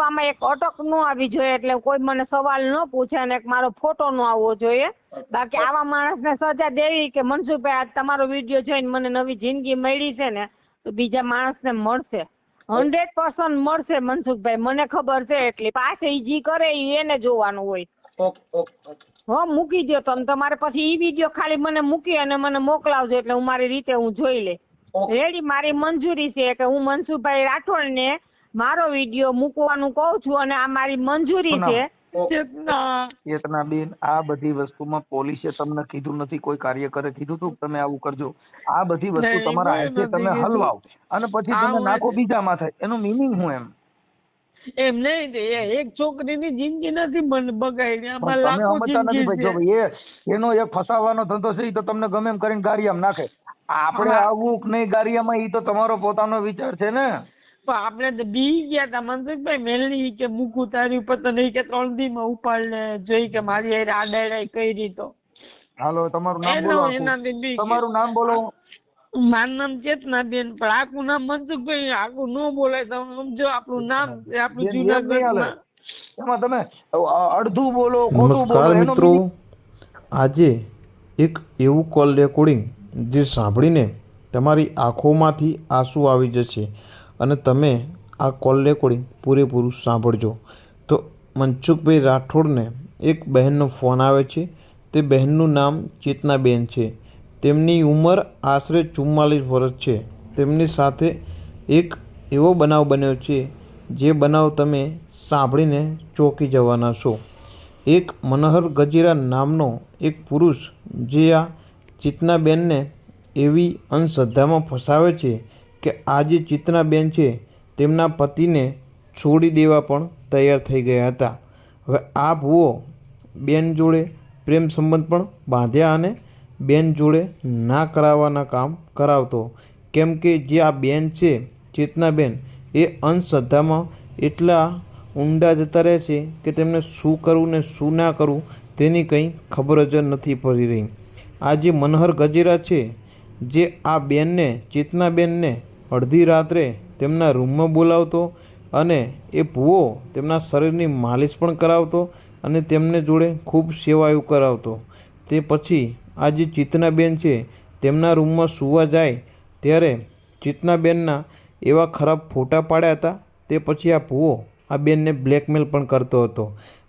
આમાં એક અટક ન આવી જોઈએ, એટલે કોઈ મને સવાલ ન પૂછે અને એક મારો ફોટો ન આવવો જોઈએ. બાકી આવા માણસને સજા દેવી કે મનસુખભાઈ આ તમારો વિડીયો જોઈને મને નવી જિંદગી મળી છે ને તો બીજા માણસને મળશે, 100% મળશે મનસુખભાઈ, મને ખબર છે. એટલી પાસે જી કરે એને જોવાનું હોય. હા મૂકી દો તમે તમારે, પછી ઈ વિડીયો ખાલી મને મૂકી અને મને મોકલાવજો એટલે હું મારી રીતે હું જોઈ લે. રેડી, મારી મંજૂરી છે કે હું મનસુખભાઈ રાઠોડને મારો વિડીયો મૂકવાનું કહું છું અને આ મારી મંજૂરી છે. ચેતનાબેન, આ બધી વસ્તુમાં પોલીસે તમને કીધું નથી, કોઈ કાર્યકરે કીધું હતું તમે આવું કરજો? આ બધી વસ્તુ તમારા હાથે તમે હલવાઓ અને પછી તમે નાખો બીજા માથે, એનું મિનિંગ શું? એમ નહીં, એક છોકરીની જિંદગી નથી બગાડી, એનો એક ફસાવાનો ધંધો છે, એ તો તમને ગમે એમ કરીને ગારિયામાં નાખે. આપણે આવું નહીં ગારિયામાં, એ તો તમારો પોતાનો વિચાર છે ને. આપણે તો બી ગયા તા મનસુખભાઈ મેલની કે મૂકું તારી ઉપર તો નહીં કે 3 દીમાં ઉપાડ ને જોઈ કે મારી યાર આડાઈ કરી તો. હાલો તમારું નામ બોલો. તમારું નામ બોલો. મારું નામ ચેતનાબેન, પણ આખું નામ મનસુખભાઈ આખું ન બોલાય. તમે સમજો આપણું નામ આપણું જૂનાગઢમાં એમાં તમે અડધું બોલો. નમસ્કાર મિત્રો, આજે એક એવું કોલ રેકોર્ડિંગ જે સાંભળીને તમારી આંખોમાંથી આંસુ આવી જશે અને તમે આ કોલ રેકોર્ડિંગ પૂરેપૂરું સાંભળજો. તો મનસુખભાઈ રાઠોડને એક બહેનનો ફોન આવે છે. તે બહેનનું નામ ચેતનાબેન છે. તેમની ઉંમર આશરે 44 વર્ષ છે. તેમની સાથે એક એવો બનાવ બન્યો છે જે બનાવ તમે સાંભળીને ચોંકી જવાના છો. એક મનોહર ગજેરા નામનો એક પુરુષ જે આ ચેતનાબેનને એવી અંધશ્રદ્ધામાં ફસાવે છે કે આ જે ચેતનાબેન છે તેમના પતિને છોડી દેવા પણ તૈયાર થઈ ગયા હતા. હવે આ ભૂવો બેન જોડે પ્રેમ સંબંધ પણ બાંધ્યા અને બેન જોડે ના કરાવવાના કામ કરાવતો. કેમ કે જે આ બેન છે ચેતનાબેન એ અંધશ્રદ્ધામાં એટલા ઊંડા જતા રહે છે કે તેમને શું કરવું ને શું ના કરવું તેની કંઈ ખબર જ નથી પડી રહી. આ જે મનોહર ગજેરા છે જે આ બેનને ચેતનાબેનને અડધી રાત્રે તેમના રૂમમાં બોલાવતો અને એ ભૂવો તેમના શરીરની માલિશ પણ કરાવતો અને તેમને જોડે ખૂબ સેવાયું કરાવતો. તે પછી આ જે ચેતનાબેન છે તેમના રૂમમાં સૂવા જાય ત્યારે ચેતનાબેનના એવા ખરાબ ફોટા પાડ્યા હતા. તે પછી આ ભૂવો આ બેનને બ્લેકમેલ પણ કરતો હતો.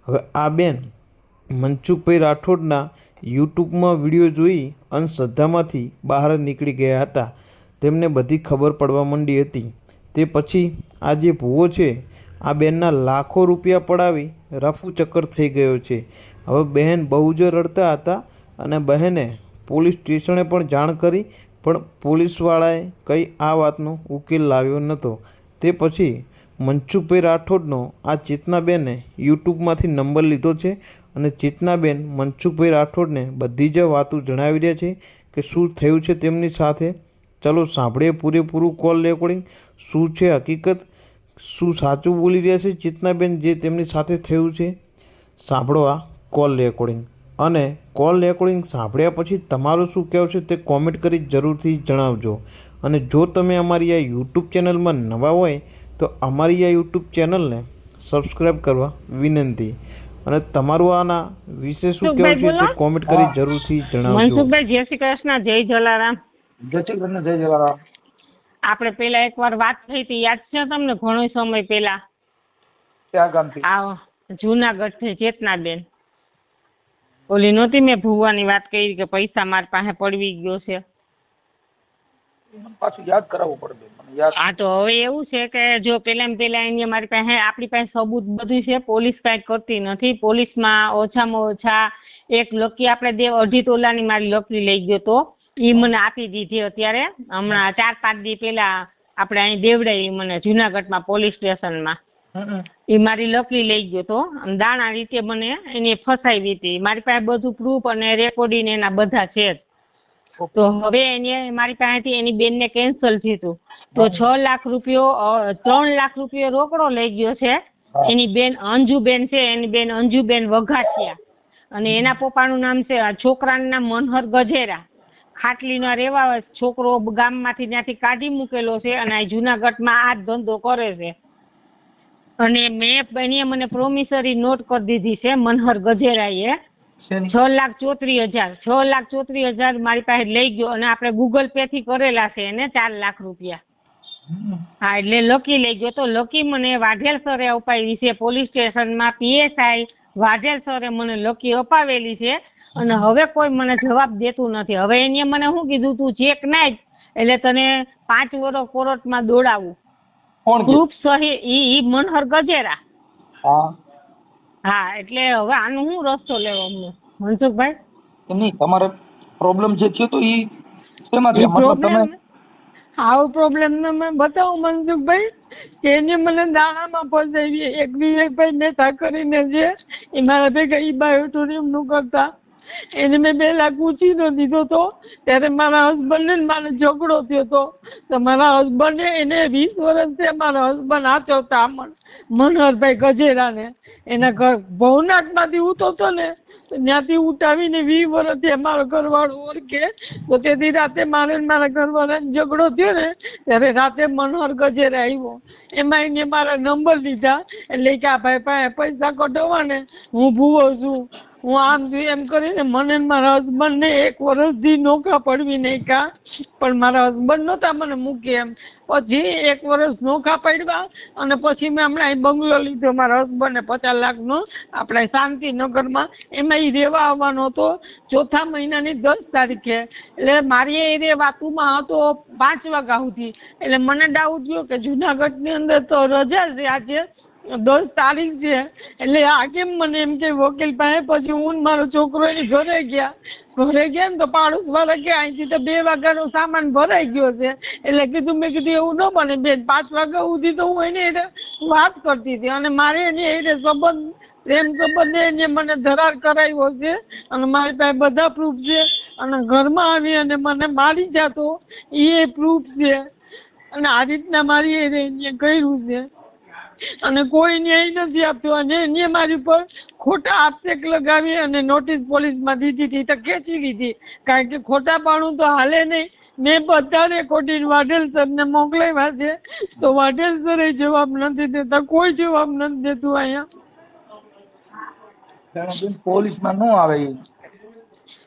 હવે આ બેન મનસુખભાઈ રાઠોડના યુટ્યુબમાં વિડીયો જોઈ અંધશ્રદ્ધામાંથી બહાર નીકળી ગયા હતા. તેમને બધી ખબર પડવા માંડી હતી. તે પછી આ જે ભૂવો છે આ બેનના લાખો રૂપિયા પડાવી રફુ ચક્કર થઈ ગયો છે. હવે બહેન બહુ જ રડતા હતા અને બહેને પોલીસ સ્ટેશને પણ જાણ કરી, પણ પોલીસવાળાએ કંઈ આ વાતનો ઉકેલ લાવ્યો નહોતો. તે પછી મનસુખભાઈ રાઠોડનો આ ચેતનાબેને યુટ્યુબમાંથી નંબર લીધો છે અને ચેતનાબેન મનસુખભાઈ રાઠોડને બધી જ વાતો જણાવી રહ્યા છે કે શું થયું છે તેમની સાથે. ચલો સાંભળીએ પૂરેપૂરું કોલ રેકોર્ડિંગ. શું છે હકીકત, શું સાચું બોલી રહ્યા છે ચેતનાબેન જે તેમની સાથે થયું છે. સાંભળો આ કોલ રેકોર્ડિંગ અને કોલ રેકોર્ડિંગ સાંભળ્યા પછી તમારું શું કહેવું છે તે કોમેન્ટ કરી જરૂરથી જણાવજો. અને જો તમે અમારી આ યુટ્યુબ ચેનલમાં નવા હોય તો અમારી આ યુટ્યુબ ચેનલને સબસ્ક્રાઈબ કરવા વિનંતી. અને તમારું આના વિશે શું કહેવું છે તે કોમેન્ટ કરી જરૂરથી જણાવજો. મનસુખભાઈ જય શ્રી કૃષ્ણ, જય જલારામ. જય શ્રી કૃષ્ણ, જય જલારામ. આપણે પેલા એકવાર વાત થઈ હતી, યાદ છે તમને? ઘણો સમય પેલા. ક્યાં ગામથી? આ જૂનાગઢ થી ચેતનાબેન. ઓલી નહોતી મેં ભૂવાની વાત કરી કે પૈસા મારી પાસે પડવી ગયો છે. પાછું યાદ કરાવવું પડે. હા તો હવે એવું છે કે જો પેલા એની મારી પાસે આપણી પાસે સબૂત બધું છે. પોલીસ કાંઈ કરતી નથી. પોલીસમાં ઓછામાં ઓછા એક લકી આપણે 2.5 તોલાની મારી લકડી લઈ ગયો તો એ મને આપી દીધી. અત્યારે હમણાં 4-5 દી પેલા આપણે અહીં દેવડાવી મને જુનાગઢમાં પોલીસ સ્ટેશનમાં. એ મારી લકડી લઈ ગયો તો દાણા રીતે મને એને ફસાવી હતી. મારી પાસે બધું પ્રૂફ અને રેકોર્ડિંગ એના બધા છે. તો હવે એને મારી પાસેથી એની બેનને કેન્સલ થયું તો 6 લાખ રૂપિયો 3 લાખ રૂપિયો રોકડો લઈ ગયો છે. એની બેન અંજુબેન છે, એની બેન અંજુબેન વઘાસિયા અને એના પપ્પાનું નામ છે, છોકરાનું નામ મનોહર ગજેરા. ખાટલીનો રેવા છોકરો ગામમાંથી ત્યાંથી કાઢી મૂકેલો છે અને જુનાગઢમાં આ જ ધંધો કરે છે. અને એને મને પ્રોમિસરી નોટ કરી દીધી છે મનહર ગજેરાએ. શેની? 6,34,000 મારી પાસે લઈ ગયો અને આપણે ગૂગલ પે થી કરેલા છે એને 4 લાખ રૂપિયા. હા, એટલે લકી લઈ ગયો. તો લકી મને વાઢેલ સરે અપાવી છે પોલીસ સ્ટેશનમાં. PSI વાઢેલ સરે મને લકી અપાવેલી છે અને હવે કોઈ મને જવાબ દેતું નથી. હવે એને મને શું કીધું, તું ચેક નાખ એટલે તને 5 વર્ષ કોર્ટમાં દોડાવું. કોણ કે? પ્રૂફ સહી ઈ મનહર ગજેરા. હા હા, એટલે હવે આનો શું રસ્તો લેવો અમને મનસુખભાઈ? નહીં, તમારે પ્રોબ્લેમ જે થયો તો ઈ શેમાંથી? મતલબ તમે આવો પ્રોબ્લેમ ને મેં બતાવું મનસુખભાઈ કે એને મને દાણામાં ફસાવી. એક વિવેકભાઈ મહેતા કરીને છે એ મારા ભેગા ઈ બાયોટોરિયમનું કરતા, એને મેં 2 લાખ ઉછીનો દીધો હતો. ત્યારે મારા હસબન્ડને મારે ઝઘડો થયો હતો. તો મારા હસબન્ડે એને 20 વર્ષથી મારા હસબન્ડ હાચવતા મનહરભાઈ ગજેરાને. એના ઘર ભવનાથમાંથી ઉતરતો ને તો ત્યાંથી ઉઠાવીને 20 વર્ષથી અમારો ઘરવાળો ઓળખે. તો તેથી રાતે મારે મારા ઘરવાળાને ઝઘડો થયો ને ત્યારે રાતે મનહર ગજેરા આવ્યો. એમાં એને મારા નંબર લીધા એટલે કે આ ભાઈ પાસે પૈસા કઢાવવા ને હું ભૂવો છું, હું આમ છું, એમ કરીને મને મારા હસબન્ડને 1 વર્ષથી નોખા પડવી નાખ્યા. પણ મારા હસબન્ડ નહોતા મને મૂકે એમ. પછી 1 વર્ષ નોખા પડ્યા અને પછી મેં હમણાં અહીં બંગલો લીધો મારા હસબન્ડને 50 લાખનો આપણે શાંતિનગરમાં. એમાં એ રહેવા આવવાનો હતો 4થા મહિનાની 10 તારીખે. એટલે મારી એ વાતુમાં હતો 5 વાગ્યા સુધી. એટલે મને ડાઉટ થયો કે જુનાગઢની અંદર તો રજા છે, આજે 10 તારીખ છે, એટલે આ કેમ મને એમ કે વકીલ પાસે. પછી હું ને મારો છોકરો એની ઘરે ગયા ને તો પાડોશવાળા કે અહીંથી તો 2 વાગ્યાનો સામાન ભરાઈ ગયો છે. એટલે કીધું, મેં કીધું એવું ન બને બેન, 5 વાગ્યા સુધી તો હું એને વાત કરતી હતી અને મારે એની એને સંબંધ પ્રેમ સંબંધે એને મને ધરાર કરાવ્યો છે અને મારી પાસે બધા પ્રૂફ છે. અને ઘરમાં આવી અને મને મારી જતો એ પ્રૂફ છે. અને આ રીતના મારી એને કર્યું છે અને કોઈ ન્યાય નથી આપતો. અને એને મારી પર ખોટા આક્ષેપ લગાવી અને નોટિસ પોલીસમાં દીધી હતી તો ખેંચી લીધી. કારણ કે ખોટા પાણું તો હાલે નહીં. મેં બધા રેકોર્ડિંગ વાઢેલ સરને મોકલાવ્યા છે તો વાઢેલ સરે જવાબ નથી દેતા, કોઈ જવાબ નથી દેતું. અહીંયા પોલીસમાં ન આવે ઈ.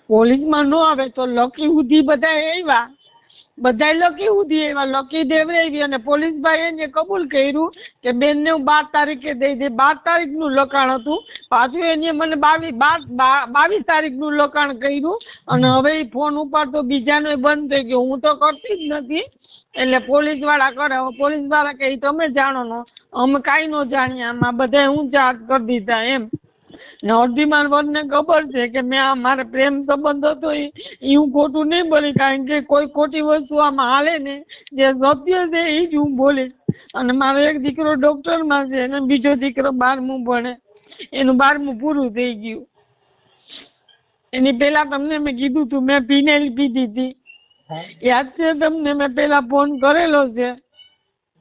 પોલીસમાં ન આવે તો લકી સુધી બધા આવ્યા, બધા લકી સુધી આવ્યા, લકી દેવરાવી અને પોલીસ ભાઈ એને કબૂલ કર્યું કે બેનને હું 12 તારીખે દઈ દે. 12 તારીખનું લખાણ હતું. પાછું એને મને 22 તારીખનું લખાણ કર્યું અને હવે એ ફોન ઉપાડતો બીજાનો બંધ થઈ ગયો. હું તો કરતી જ નથી. એટલે પોલીસવાળા કરે. પોલીસવાળા કહે તમે જાણો ને અમે કાંઈ ન જાણીએ, આમાં બધા હું ચાર્જ કરી દીધા એમ. ને અડધી મારવાને ખબર છે કે મેં આ મારે પ્રેમ સંબંધ હતો એ હું ખોટું નહીં બોલી. કારણ કે કોઈ ખોટી વસ્તુ આમાં હાલે ને જે સત્ય છે એ જ હું બોલી. અને મારો એક દીકરો ડૉક્ટરમાં છે અને બીજો દીકરો 12મું ભણે. એનું 12મું પૂરું થઈ ગયું. એની પહેલાં તમને મેં કીધું હતું મેં ફિનાઇલ પીધી હતી, યાદ છે તમને? મેં પહેલાં ફોન કરેલો છે.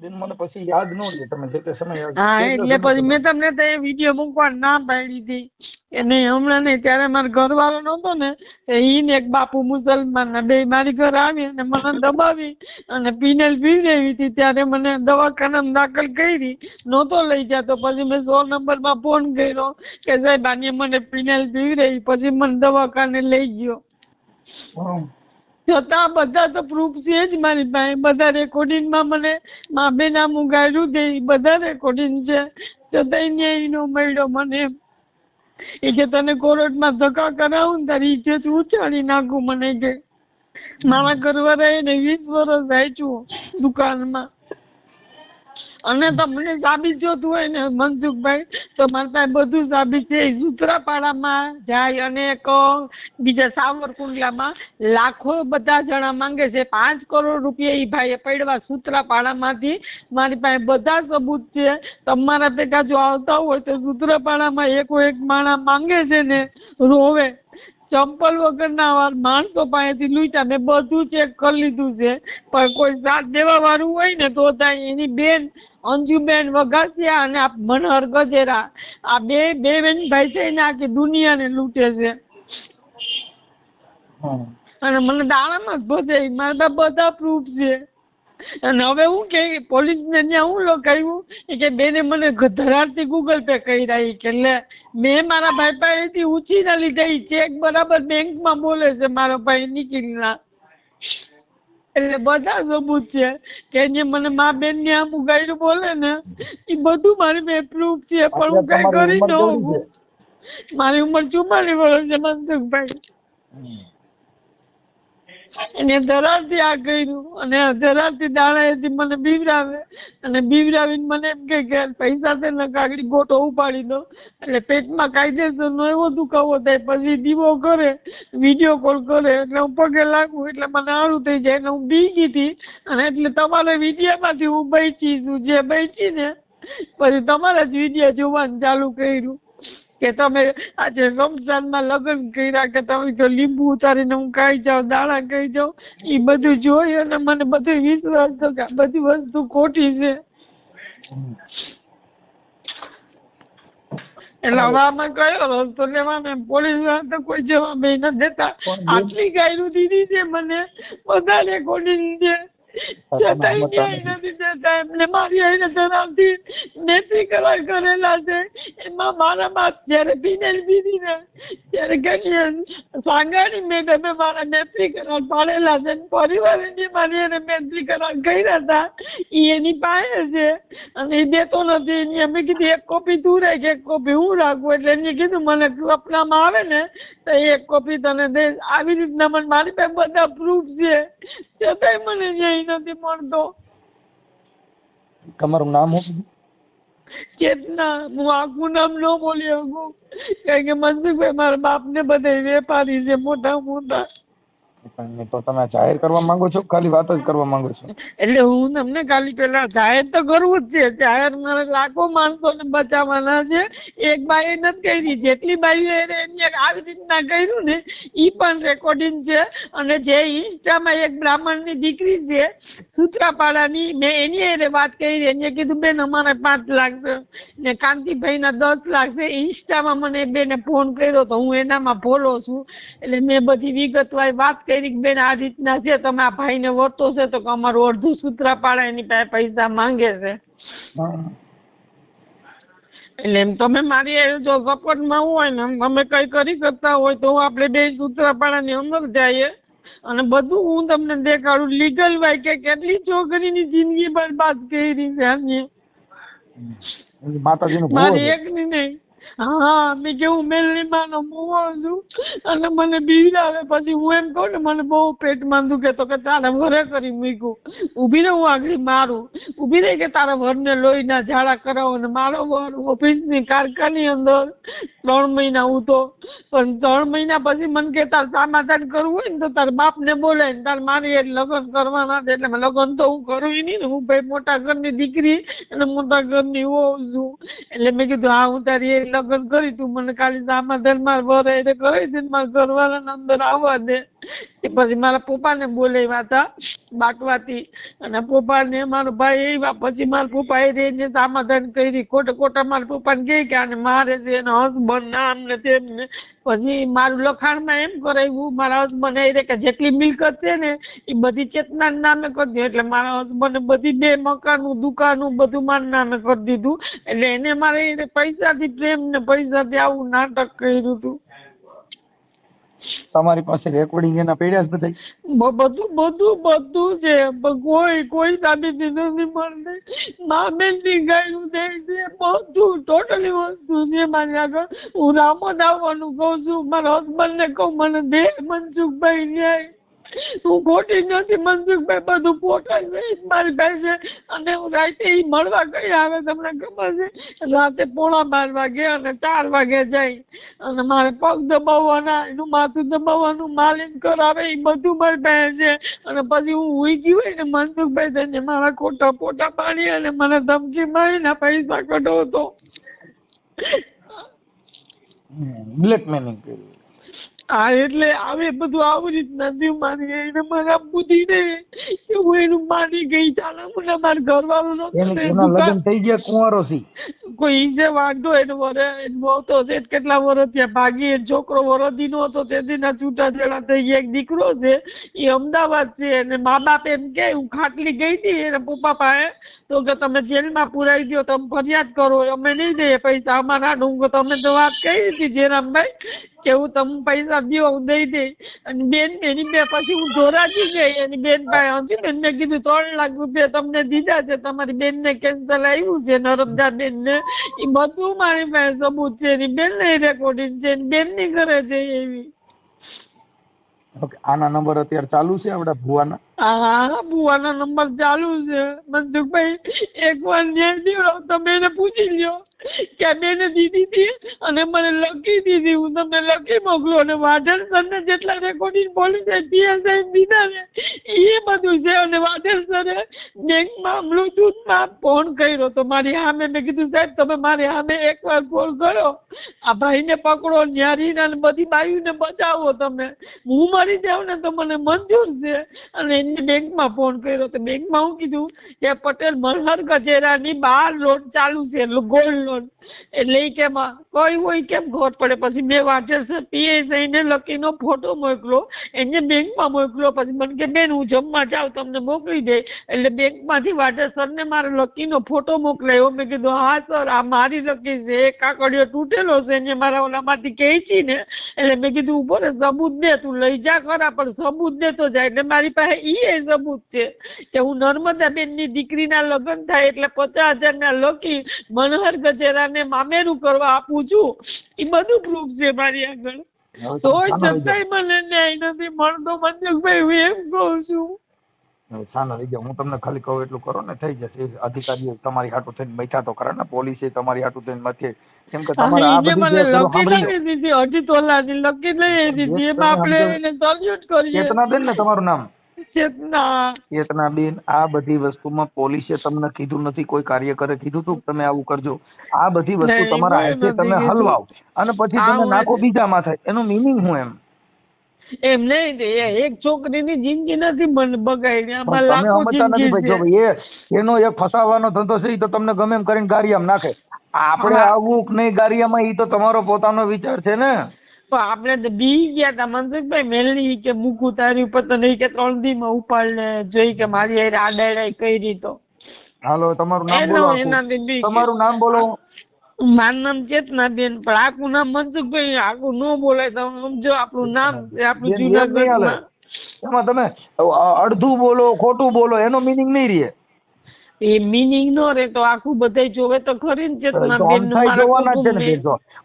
બેન મને પછી યાદ ન રહે, તમે જે તે સમય યાદ. હા, એટલે પછી મેં તમને તો એ વિડીયો મૂકવા ના પાડી હતી કે નહીં હમણાં નહીં. ત્યારે મારો ઘરવાળો નહોતો ને એને એક બાપુ મુસલમાનના 2 મારી ઘર આવી અને મને દબાવી અને ફિનાઇલ પીવડાવી હતી. ત્યારે મને દવાખાનામાં દાખલ કરી, નહોતો લઈ જતો. પછી મેં 100 નંબરમાં ફોન કર્યો કે સાહેબ આને મને ફિનાઇલ પીવડાવી. પછી મને દવાખાને લઈ ગયો. છતાં બધા તો પ્રૂફ છે જ મારી પાસે. બધા રેકોર્ડિંગમાં મને મા બે નામું ગાયું દે બધા રેકોર્ડિંગ છે. છતાં ન્યાય ન મળ્યો મને. એ કે તને કોર્ટમાં ધક્કા કરાવું ને તારી ઇજ્જત ઉછાળી નાખું મને કે. મારા ઘરવાળા એને 20 વર્ષ આપ્યું દુકાનમાં. અને તમને સાબિત જોતું હોય ને મનસુખભાઈ તો મારી પાસે બધું સાબિત છે. સૂત્રાપાડામાં જાય અને એક બીજા સાવરકુંડલામાં લાખો બધા જણા માંગે છે. 5 કરોડ રૂપિયા એ ભાઈએ પડવા સૂત્રાપાડામાંથી. મારી પાસે બધા સબૂત છે. તમારા ભેગા જો આવતા હોય તો સૂત્રાપાડામાં એક માણસ માંગે છે ને રોવે. ચંપલ વગરના માણસો પાસેથી લૂંટ્યા. મેં બધું ચેક કરી લીધું છે. પણ કોઈ સાથ દેવા વાળું હોય ને તો થાય. એની બેન અંજુબેન વઘાસિયા અને આ મનહર ગજેરા આ બે બેન ભાઈ છે ને આખી દુનિયાને લૂંટે છે. અને મને દાણામાં જ બધે મારા બધા પ્રૂફ છે. અને હવે હું કે પોલીસને ત્યાં હું લખાયું કે બેને મને ધરારથી ગૂગલ પે કર્યા કે લે મેં મારા ભાઈ પાસેથી ઉછીના લીધા ચેક બરાબર બેંકમાં બોલે છે મારો ભાઈ નીકળીના એટલે બધા સબૂત છે કે જે મને મા બેન ને આમ ઉગાડ્યું બોલે ને એ બધું મારી મેં પ્રૂફ છે પણ હું કઈ કરી ન શકું. મારી ઉંમર 44 વર્ષ છે મનસુખભાઈ. એને ધરારથી આ કર્યું અને ધરારથી દાણાએથી મને બીવરાવે અને બીવરાવીને મને એમ કે પૈસા છે ને કાગડી ગોટો ઉપાડી દો એટલે પેટમાં કાયદેસરનો એવો દુખાવો થાય પછી દીવો કરે વિડીયો કોલ કરે એટલે હું પગે લાગું એટલે મને સારું થઈ જાય એટલે હું બી ગઈ હતી અને એટલે તમારા વિડીયોમાંથી હું બચી છું જે બચી ને પછી તમારા જ વિડીયો જોવાનું ચાલુ કર્યું કે તમે આજે રમઝાનમાં લગ્ન કર્યા કે તમે જો લીંબુ ઉતારીને હું ખાઈ જાઉં દાણા ખાઈ જાઉં એ બધું જોઈ અને મને બધું વિશ્વાસ થયો કે આ બધી વસ્તુ ખોટી છે. એટલે હવે આમાં કયો રસ્તો લેવાનો પોલીસ વાળા તો કોઈ જવાબ નથી દેતા. આટલી ગાયરું દીધી છે મને બધા રેકોર્ડિંગ છે છતાંય ન્યાય નથી દેતા. એમને મારી આઈને ધરાવથી નેત્રી કરાર કરેલા છે એમાં મારા બાપ જયારે ફિનેલ પીધી ને ત્યારે ઘણી સાંગાણી મેં તમે મારા નેત્રી કરાર પાડેલા છે પરિવારની મારી એને નેત્રી કરાર કર્યા હતા એ એની પાસે છે અને એ દેતો નથી. એની અમે કીધું એક કોપી તું રાખ એક કોપી હું રાખું એટલે એને કીધું મને કપડામાં આવે ને તો એક કોપી તને દે. આવી રીતના મને મારી પાસે બધા પ્રૂફ છે છતાંય મને ન્યાય નથી મળતો. તમારું નામ શું? ચેતના. હું આખું નામ ન બોલી શકું કારણ કે મનસુખભાઈ મારા બાપ ને બધા વેપારી છે મોટા મોટા. તો તમે જાહેર કરવા માંગો છો ખાલી વાત જ કરવા માંગો છો? એટલે હું તમને ખાલી પેલા જાહેર તો કરવું જ છે. જાહેર મારે લાખો માણસોને બચાવવાના છે. એક બાઈએ નથી કરી જેટલી બાઈઓ એને આવી રીતના કર્યું ને એ પણ રેકોર્ડિંગ છે. અને જે ઇન્સ્ટામાં એક બ્રાહ્મણની દીકરી છે સૂત્રાપાડાની મેં એની એને વાત કરી એને કીધું બેન અમારે 5 લાખ છે ને કાંતિભાઈના 10 લાખ છે. ઇન્સ્ટામાં મને બેને ફોન કર્યો તો હું એનામાં ફોલો છું એટલે મેં બધી વિગતવાર વાત કરી બેન આ રીતના છે તમે આ ભાઈને વર્તો છે તો અમારું અડધું સૂત્રાપાડા એની પાસે પૈસા માંગે છે. એટલે એમ તમે મારી જો સપોર્ટમાં હોય ને અમે કઈ કરી શકતા હોય તો આપણે બે સૂત્રાપાડાની અંદર જઈએ અને બધું હું તમને દેખાડું લીગલ વાય કે કેટલી છોકરીની જિંદગી બરબાદ કરી છે આજે મારી એકની નહીં. હા મેં કેવું મેલનીમાં મૂવો છું અને મને બીવડાવે પછી હું એમ કહું ને મને બહુ પેટમાં દુખે તો કે તારા વરે કરી મૂક્યું ઊભી રહે હું આગળ મારું ઊભી રહી કે તારા વરને લોહીના ઝાડા કરાવો ને મારો વર ઓફિસની કારખાની અંદર 3 મહિના ઉતો પણ 3 મહિના પછી મને કે તાર સમાધાન કરવું હોય ને તો તારા બાપને બોલાય ને તાર મારી એ લગ્ન કરવાના છે એટલે લગ્ન તો હું કરું નહીં ને હું ભાઈ મોટા ઘરની દીકરી અને મોટા ઘરની હોઉં છું એટલે મેં કીધું હા હું તારી એ લગ્ન કરી તું મને ખાલી સમાધાન માર વરે એટલે કરી દે મારા ઘરવાળાને અંદર આવવા દે. એ પછી મારા પપ્પાને બોલાવ્યા હતા બાટવાથી અને પપ્પાને મારો ભાઈ આવ્યા પછી મારા પપ્પાએ એને સમાધાન કરી ખોટા મારા પપ્પાને કહે કે આને મારે છે એના હસબન્ડ નામ ને તેમને પછી મારું લખાણમાં એમ કરાવ્યું મારા હસબન્ડ એ કે જેટલી મિલકત છે ને એ બધી ચેતનાના નામે કરી દીધું એટલે મારા હસબન્ડે બધી 2 મકાનું દુકાનું બધું મારા નામે કરી દીધું એટલે એને મારે પૈસાથી પ્રેમ ને પૈસાથી આવું નાટક કર્યું હતું. તમારી પાસે રેકોર્ડિંગ એના પડ્યા જ બધા બધું છે કોઈ સાબિતી નથી મળતી. મા બેનની ગાયનું દે છે બધું ટોટલી વસ્તુ છે મારી આગળ. હું રામોદ આવવાનું કહું છું મારા હસબન્ડને કહું મને દે મનસુખભાઈ ન્યાય. હું ખોટી નથી મનસુખભાઈ બધું ફોટા મારી પાસે અને હું રાતે એ મળવા કઈ આવે તમને ખબર છે રાતે 11:15 વાગે અને 4 વાગે જાય અને મારે પગ દબાવવાના એનું માથું દબાવવાનું માલિશ કરાવે એ બધું મારી પાસે છે અને પછી હું હુઈ ગઈ હોય ને મનસુખભાઈ થઈને મારા ખોટા ફોટા પાડી અને મને ધમકી મારીને પૈસા કઢાવતો બ્લેકમેલિંગ કર્યું. હા એટલે આવે બધું આવી રીતના થયું મારી એને મારા બુદ્ધિ ને કે હું એનું માની ગઈ ચાલે મને મારા ઘરવાળું એના લગ્ન થઈ ગયા કુંવારો થી કોઈ જે વાંધો એનો વરે બહુ તો છે કેટલા વર્ષ ત્યાં ભાગી છોકરો વરદી નો હતો તેથી છૂટાછેડા થઈ ગયા એક દીકરો છે એ અમદાવાદ છે અને મા બાપ એમ કે હું ખાટલી ગઈ હતી એના પપ્પા પાસે તો કે તમે જેલમાં પુરાઈ દો તમે ફરિયાદ કરો અમે નહીં દઈએ પૈસા અમારા હું તમે તો વાત કહી હતી જયરામભાઈ કે હું તમે પૈસા દો હું દઈ દઈ અને બેન એની બે પછી હું ધોરાજી ગઈ એની બેન પાસે હતી ને મેં કીધું 3 લાખ રૂપિયા તમને દીધા છે તમારી બેનને કેન્સર આવ્યું છે નર્મદા બેનને એ બધું મારી પાસે સબૂત છે એની બેનને રેકોર્ડિંગ છે એની બેનની ઘરે છે એવી. ઓકે આના નંબર અત્યારે ચાલુ છે આપડા ભુવાના? હા ભુવાના નંબર ચાલુ છે મનસુખભાઈ એકવાર ન્યાય તમે એને પૂછી લ્યો કે બેને દીધી હતી અને મને લખી દીધી હું તમને લખી મોકલું અને વાઢેર સરને જેટલા રેકોર્ડિંગ પોલીસે પીએસઆઈ દીધા ને એ બધું છે અને વાઢેર સરે બેંકમાં બ્લુટૂથમાં ફોન કર્યો તો મારી સામે મેં કીધું સાહેબ તમે મારી સામે એકવાર ફોન કરો આ ભાઈને પકડો ન્યારીને અને બધી બાયુને બચાવો તમે હું મરી જાઉં ને તો મને મંજૂર છે અને એને બેંકમાં ફોન કર્યો તો બેંકમાં હું કીધું કે પટેલ મલ્હાર કચેરાની 12 લોન ચાલુ છે ગોલ્ડ લોન એટલે એ કેમ કોઈ હોય કેમ ખબર પડે પછી મેં વાંચે પીએસઆઈને લકીનો ફોટો મોકલો એને બેંકમાં મોકલો પછી મને કે બેન હું જમવા જાઉં તમને મોકલી દે એટલે બેંકમાંથી વાંચે સરને મારો લકીનો ફોટો મોકલાયો મેં કીધું હા સર આ મારી લકી છે એક કાકડીઓ તૂટેલો છે એને મારા ઓલામાંથી ખેંચી ને એટલે મેં કીધું ઉભો ને સબૂત દે તું લઈ જા ખરા પણ સબૂત દેતો જાય એટલે મારી પાસે એ સબૂત છે કે હું નર્મદા બેનની દીકરીના લગ્ન થાય એટલે 50,000 લકી મનહર ગજેરાને મામેરું કરવા આપું છું એ બધું પ્રૂફ છે મારી આગળ તોય છતાંય મને ન્યાય નથી મળતો મનસુખભાઈ હું એમ કહું છું. સાનો રહી જાવ હું તમને ખાલી કહું એટલું કરો ને થઈ જશે અધિકારીઓ તમારી હાટું થઈને બેઠા તો ખરા ને પોલીસે તમારી હાટું થઈને મથે કેમ કે તમારે આ બધી અઢી તોલાની લકી લઈ દીધી એમાં આપણે એને સલ્યુટ કરીએ. ચેતનાબેન ને તમારું નામ? ચેતનાબેન. આ બધી વસ્તુમાં પોલીસે તમને કીધું નથી કોઈ કાર્યકરે કીધું તું તમે આવું કરજો આ બધી વસ્તુ તમારા હાથે તમે હલવાઓ અને પછી તમે નાખો બીજા માથે એનું મિનિંગ શું એમ નહીં એક છોકરીની જિંદગી નથી બગાડી એનો એક ફસાવાનો ધંધો છે તો તમને ગમે એમ કરીને ગારિયામાં નાખે આપણે આવું નહીં ગારિયામાં એ તો તમારો પોતાનો વિચાર છે ને. આપણે તો બી ગયા તા મનસુખભાઈ મેલની કે મૂકું તારી ઉપર તો નહીં કે 3 દી માં ઉપાડ ને જોઈ કે મારી આડાડાઈ કરી તો. હાલો તમારું નામ બોલો. તમારું નામ બોલો. મારું નામ ચેતનાબેન પણ આખું નામ મનસુખભાઈ આખું ન બોલાય તમે સમજો આપણું નામ આપણું જુનાગઢમાં એમાં તમે અડધું બોલો ખોટું બોલો એનો મિનિંગ નહીં રહે. એ મિનિંગ નો રે તો આખું બધા જોવે તો ખરી ને ચેતનાબેન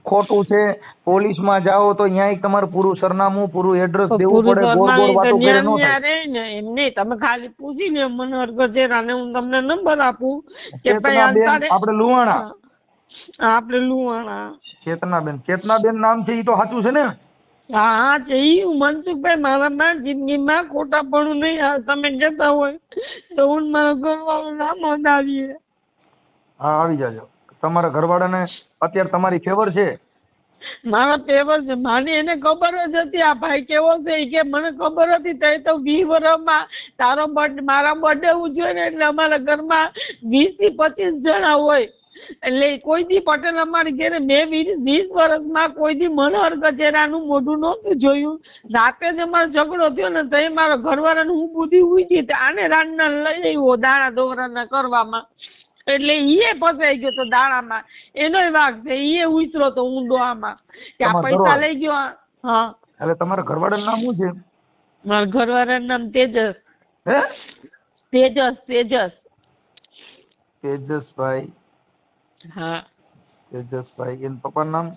ખોટું છે પોલીસમાં જાઓ તો અહીંયા તમારું પૂરું સરનામું પૂરું એડ્રેસ દેવું પડે. ગોળ ગોળ વાતો કરે નો થાય એમ નહીં તમે ખાલી પૂછી લે મનોહર ગજેરાને હું તમને નંબર આપું કે ભાઈ આપણે લુહાણા આપણે લુહાણા ચેતનાબેન નામ છે એ તો સાચું છે ને? હા છે ઈ મનસુખભાઈ મારા જિંદગીમાં ખોટાપણું નહીં તમે કહેતા હોય તો હું મારા ઘરવાળું નામ નોંધાવીએ. હા આવી જાજો. તમારા ઘરવાળાને અત્યારે તમારી ફેવર છે? મારા ફેવર છે. માની એને ખબર જ હતી આ ભાઈ કેવો છે એ કે મને ખબર હતી તઈ તો 20 વર્ષમાં તારો મારા બર્થડે ઉજવે ને એટલે અમારા ઘરમાં 20 થી 25 જણા હોય એટલે કોઈ દી પટેલ અમારી ઘરે મેં 20 વર્ષમાં કોઈ દી મનોહર ગજેરાનું મોઢું નહોતું જોયું. રાતે જ અમારો ઝઘડો થયો ને તઈ મારા ઘરવાળાનું હું બુદ્ધિ ઉજી આને રાંડના લઈ આવ્યો દાણા દોરાના કરવામાં એટલે ઈએ ફસાઈ ગયો તો દાણામાં એનોય વાંક છે ઈએ ઉતરો તો ઊંડો આમાં કે આ પૈસા લઈ ગયો. હા એટલે તમારા ઘરવાળાનું નામ શું છે? મારા ઘરવાળાનું નામ તેજસ. તેજસભાઈ. હા તેજસભાઈ. એના પપ્પાનું નામ?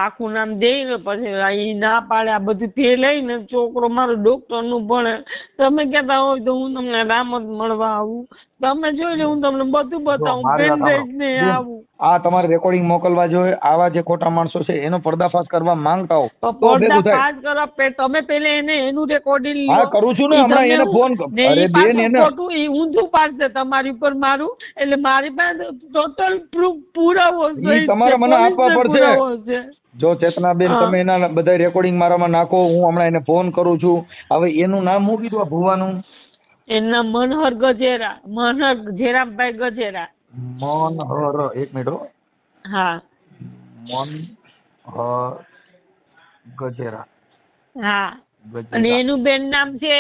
આખું નામ દે ને પછી ના પાડે આ બધું તે લઈને છોકરો મારો ડોક્ટર નું ભણે તમે કહેતા હોય તો હું તમને રામત મળવા આવું તમે જોઈ લે હું તમને બધું બતાવું પેનડ્રાઈવ ને આવું. આ તમારે રેકોર્ડિંગ મોકલવા જોઈએ. આવા જે ખોટા માણસો છે એનો પર્દાફાશ કરવા માંગતા હો તો પર્દાફાશ કરવા તમે પેલે એને એનું રેકોર્ડિંગ હા કરું છું ને હમણાં એને ફોન અરે બેન એને ખોટું ઈ ઊંધું પાડશે તમારી ઉપર મારું એટલે મારી પાસે ટોટલ પ્રૂફ પુરાવો છે. તમારે મને આપવા પડશે. જો ચેતનાબેન હા. તમે એના બધા રેકોર્ડિંગ મારામાં નાખો, હું હમણાં એને ફોન કરું છું. હવે એનું નામ શું કીધું આ ભુવાનું? એના મનહર ગજેરા, મનહર જેરામભાઈ ગજેરા. મનહર, એક મિનિટ હો. હા મનહર ગજેરા. હા. અને ગજેરા. એનું બેન નામ છે